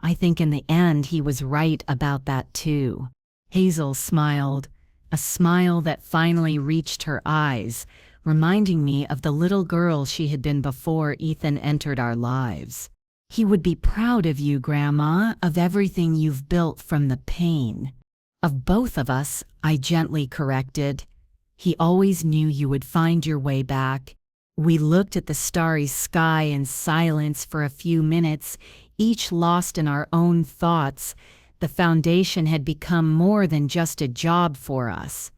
"I think in the end he was right about that too." Hazel smiled, a smile that finally reached her eyes, reminding me of the little girl she had been before Ethan entered our lives. "He would be proud of you, Grandma, of everything you've built from the pain." "Of both of us," I gently corrected. "He always knew you would find your way back." We looked at the starry sky in silence for a few minutes, each lost in our own thoughts. The foundation had become more than just a job for us.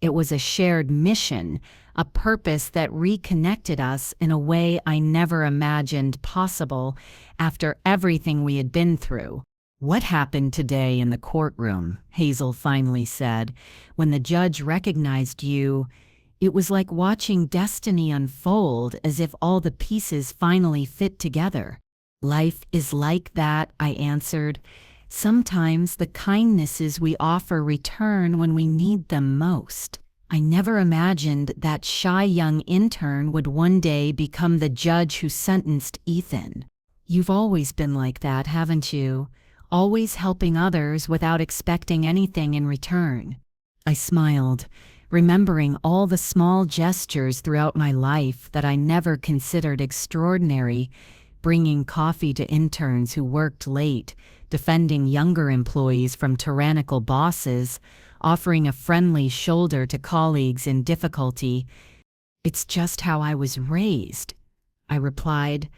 It was a shared mission, a purpose that reconnected us in a way I never imagined possible after everything we had been through. "What happened today in the courtroom?" Hazel finally said. "When the judge recognized you, it was like watching destiny unfold, as if all the pieces finally fit together." "Life is like that," I answered. "Sometimes the kindnesses we offer return when we need them most." I never imagined that shy young intern would one day become the judge who sentenced Ethan. "You've always been like that, haven't you? Always helping others without expecting anything in return." I smiled, remembering all the small gestures throughout my life that I never considered extraordinary, bringing coffee to interns who worked late, defending younger employees from tyrannical bosses, offering a friendly shoulder to colleagues in difficulty. "It's just how I was raised," I replied.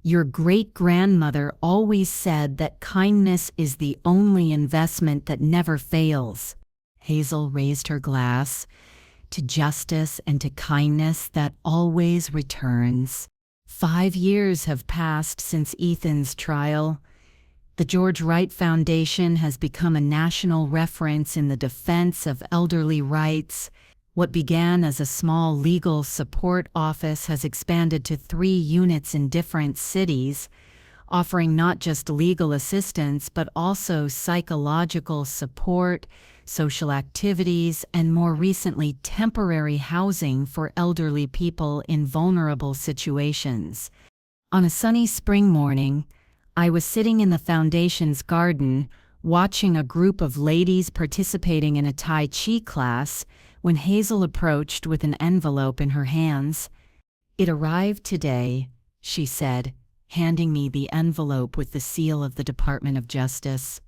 "Your great-grandmother always said that kindness is the only investment that never fails." Hazel raised her glass. "To justice and to kindness that always returns." 5 years have passed since Ethan's trial. The George Wright Foundation has become a national reference in the defense of elderly rights. What began as a small legal support office has expanded to 3 units in different cities, offering not just legal assistance but also psychological support, social activities, and more recently, temporary housing for elderly people in vulnerable situations. On a sunny spring morning, I was sitting in the Foundation's garden, watching a group of ladies participating in a Tai Chi class when Hazel approached with an envelope in her hands. "It arrived today," she said, handing me the envelope with the seal of the Department of Justice.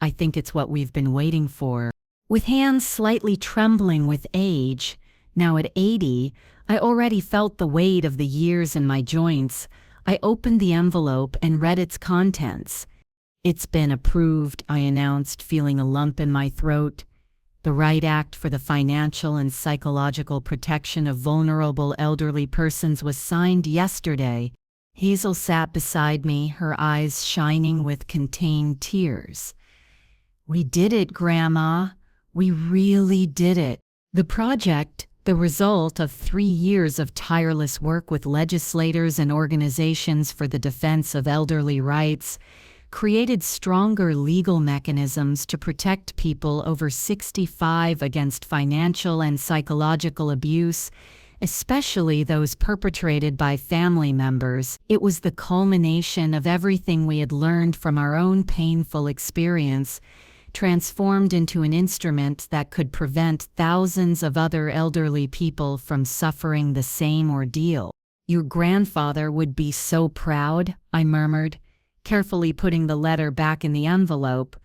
"I think it's what we've been waiting for." With hands slightly trembling with age, now at 80, I already felt the weight of the years in my joints. I opened the envelope and read its contents. "It's been approved," I announced, feeling a lump in my throat. "The Right Act for the Financial and Psychological Protection of Vulnerable Elderly Persons was signed yesterday." Hazel sat beside me, her eyes shining with contained tears. "We did it, Grandma. We really did it." The project, the result of 3 years of tireless work with legislators and organizations for the defense of elderly rights, created stronger legal mechanisms to protect people over 65 against financial and psychological abuse, especially those perpetrated by family members. It was the culmination of everything we had learned from our own painful experience, transformed into an instrument that could prevent thousands of other elderly people from suffering the same ordeal. "Your grandfather would be so proud," I murmured, carefully putting the letter back in the envelope,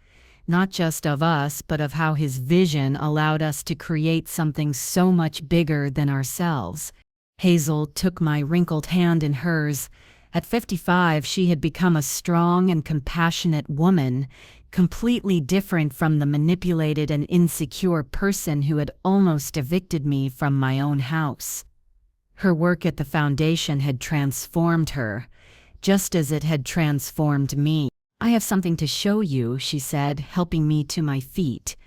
not just of us, but of how his vision allowed us to create something so much bigger than ourselves. Hazel took my wrinkled hand in hers. At 55, she had become a strong and compassionate woman, completely different from the manipulated and insecure person who had almost evicted me from my own house. Her work at the Foundation had transformed her, just as it had transformed me. "I have something to show you," she said, helping me to my feet.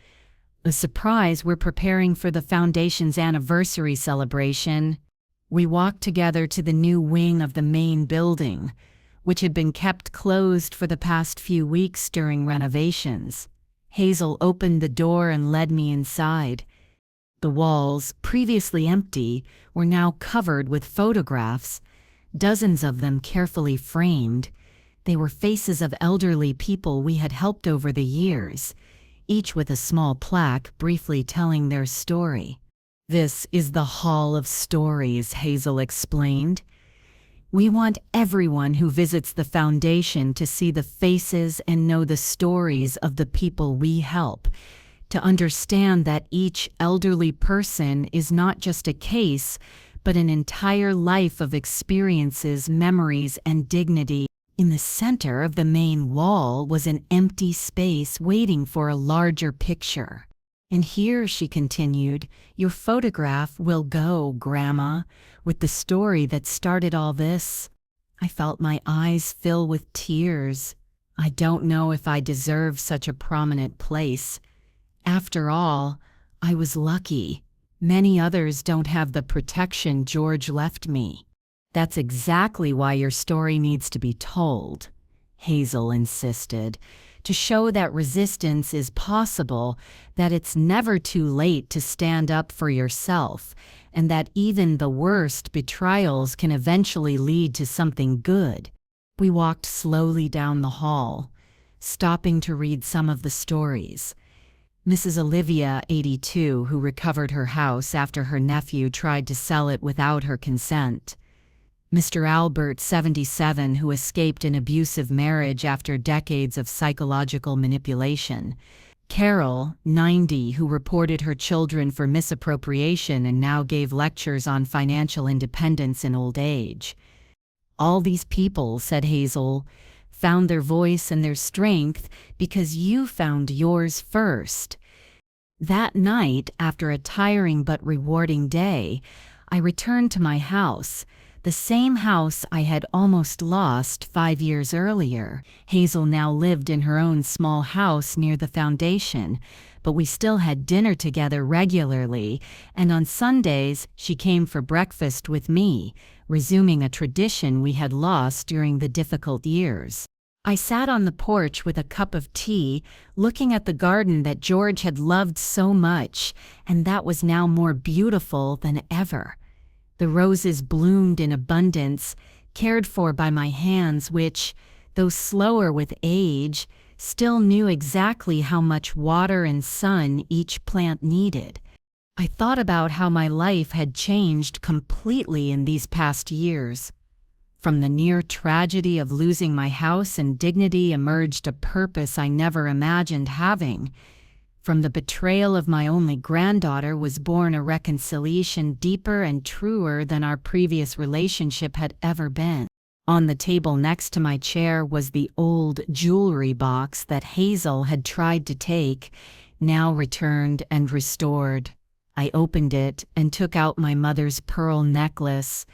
"A surprise we're preparing for the Foundation's anniversary celebration." We walked together to the new wing of the main building, which had been kept closed for the past few weeks during renovations. Hazel opened the door and led me inside. The walls, previously empty, were now covered with photographs, dozens of them carefully framed. They were faces of elderly people we had helped over the years, each with a small plaque briefly telling their story. "This is the Hall of Stories," Hazel explained. "We want everyone who visits the Foundation to see the faces and know the stories of the people we help, to understand that each elderly person is not just a case, but an entire life of experiences, memories, and dignity." In the center of the main wall was an empty space waiting for a larger picture. "And here," she continued, "your photograph will go, Grandma, with the story that started all this." I felt my eyes fill with tears. I don't know if I deserve such a prominent place. After all, I was lucky. Many others don't have the protection George left me. "That's exactly why your story needs to be told," Hazel insisted, "to show that resistance is possible, that it's never too late to stand up for yourself, and that even the worst betrayals can eventually lead to something good." We walked slowly down the hall, stopping to read some of the stories. Mrs. Olivia, 82, who recovered her house after her nephew tried to sell it without her consent. Mr. Albert, 77, who escaped an abusive marriage after decades of psychological manipulation. Carol, 90, who reported her children for misappropriation and now gave lectures on financial independence in old age. "All these people," said Hazel, "found their voice and their strength because you found yours first." That night, after a tiring but rewarding day, I returned to my house. the same house I had almost lost 5 years earlier. Hazel now lived in her own small house near the foundation, but we still had dinner together regularly, and on Sundays she came for breakfast with me, resuming a tradition we had lost during the difficult years. I sat on the porch with a cup of tea, looking at the garden that George had loved so much, and that was now more beautiful than ever. The roses bloomed in abundance, cared for by my hands which, though slower with age, still knew exactly how much water and sun each plant needed. I thought about how my life had changed completely in these past years. From the near tragedy of losing my house and dignity emerged a purpose I never imagined having. From the betrayal of my only granddaughter was born a reconciliation deeper and truer than our previous relationship had ever been. On the table next to my chair was the old jewelry box that Hazel had tried to take, now returned and restored. I opened it and took out my mother's pearl necklace,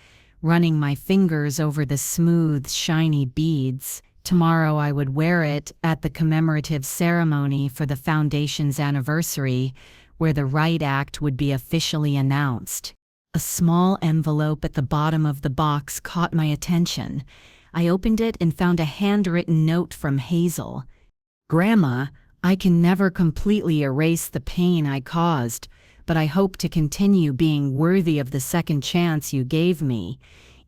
running my fingers over the smooth, shiny beads. Tomorrow I would wear it at the commemorative ceremony for the foundation's anniversary, where the right act would be officially announced. A small envelope at the bottom of the box caught my attention. I opened it and found a handwritten note from Hazel. "Grandma, I can never completely erase the pain I caused, but I hope to continue being worthy of the second chance you gave me.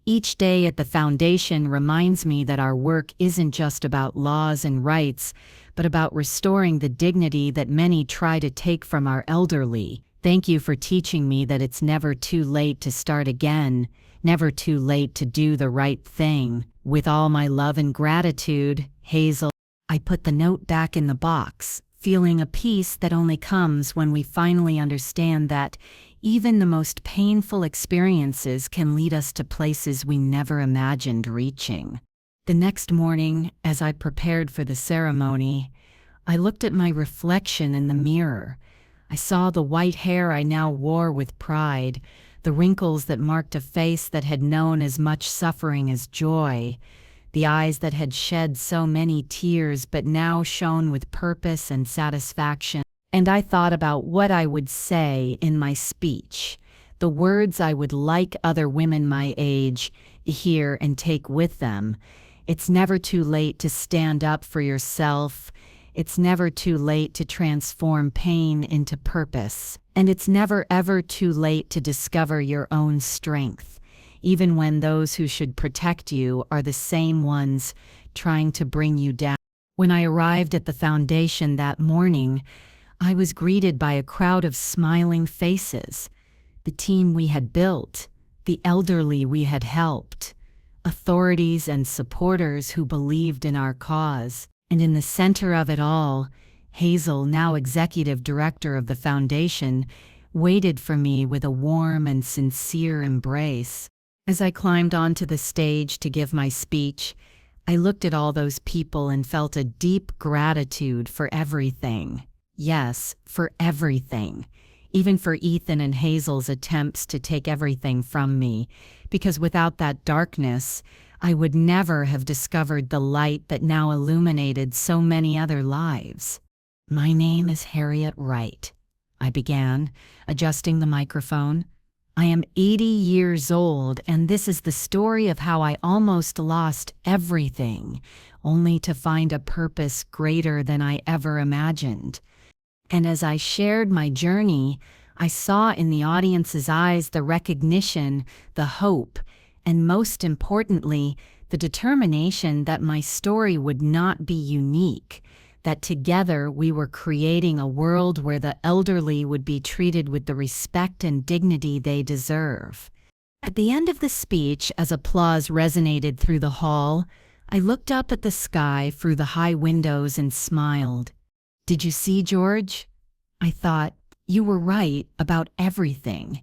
Each day at the foundation reminds me that our work isn't just about laws and rights, but about restoring the dignity that many try to take from our elderly. Thank you for teaching me that it's never too late to start again, never too late to do the right thing. With all my love and gratitude, Hazel." I put the note back in the box, feeling a peace that only comes when we finally understand that even the most painful experiences can lead us to places we never imagined reaching. The next morning, as I prepared for the ceremony, I looked at my reflection in the mirror. I saw the white hair I now wore with pride, the wrinkles that marked a face that had known as much suffering as joy, the eyes that had shed so many tears but now shone with purpose and satisfaction. And I thought about what I would say in my speech, the words I would like other women my age hear and take with them. It's never too late to stand up for yourself. It's never too late to transform pain into purpose. And it's never ever too late to discover your own strength, even when those who should protect you are the same ones trying to bring you down. When I arrived at the foundation that morning, I was greeted by a crowd of smiling faces, the team we had built, the elderly we had helped, authorities and supporters who believed in our cause. And in the center of it all, Hazel, now executive director of the foundation, waited for me with a warm and sincere embrace. As I climbed onto the stage to give my speech, I looked at all those people and felt a deep gratitude for everything. Yes, for everything. Even for Ethan and Hazel's attempts to take everything from me, because without that darkness, I would never have discovered the light that now illuminated so many other lives. "My name is Harriet Wright," I began, adjusting the microphone. "I am 80 years old, and this is the story of how I almost lost everything, only to find a purpose greater than I ever imagined." And as I shared my journey, I saw in the audience's eyes the recognition, the hope, and most importantly, the determination that my story would not be unique, that together we were creating a world where the elderly would be treated with the respect and dignity they deserve. At the end of the speech, as applause resonated through the hall, I looked up at the sky through the high windows and smiled. "Did you see, George?" I thought, "You were right about everything."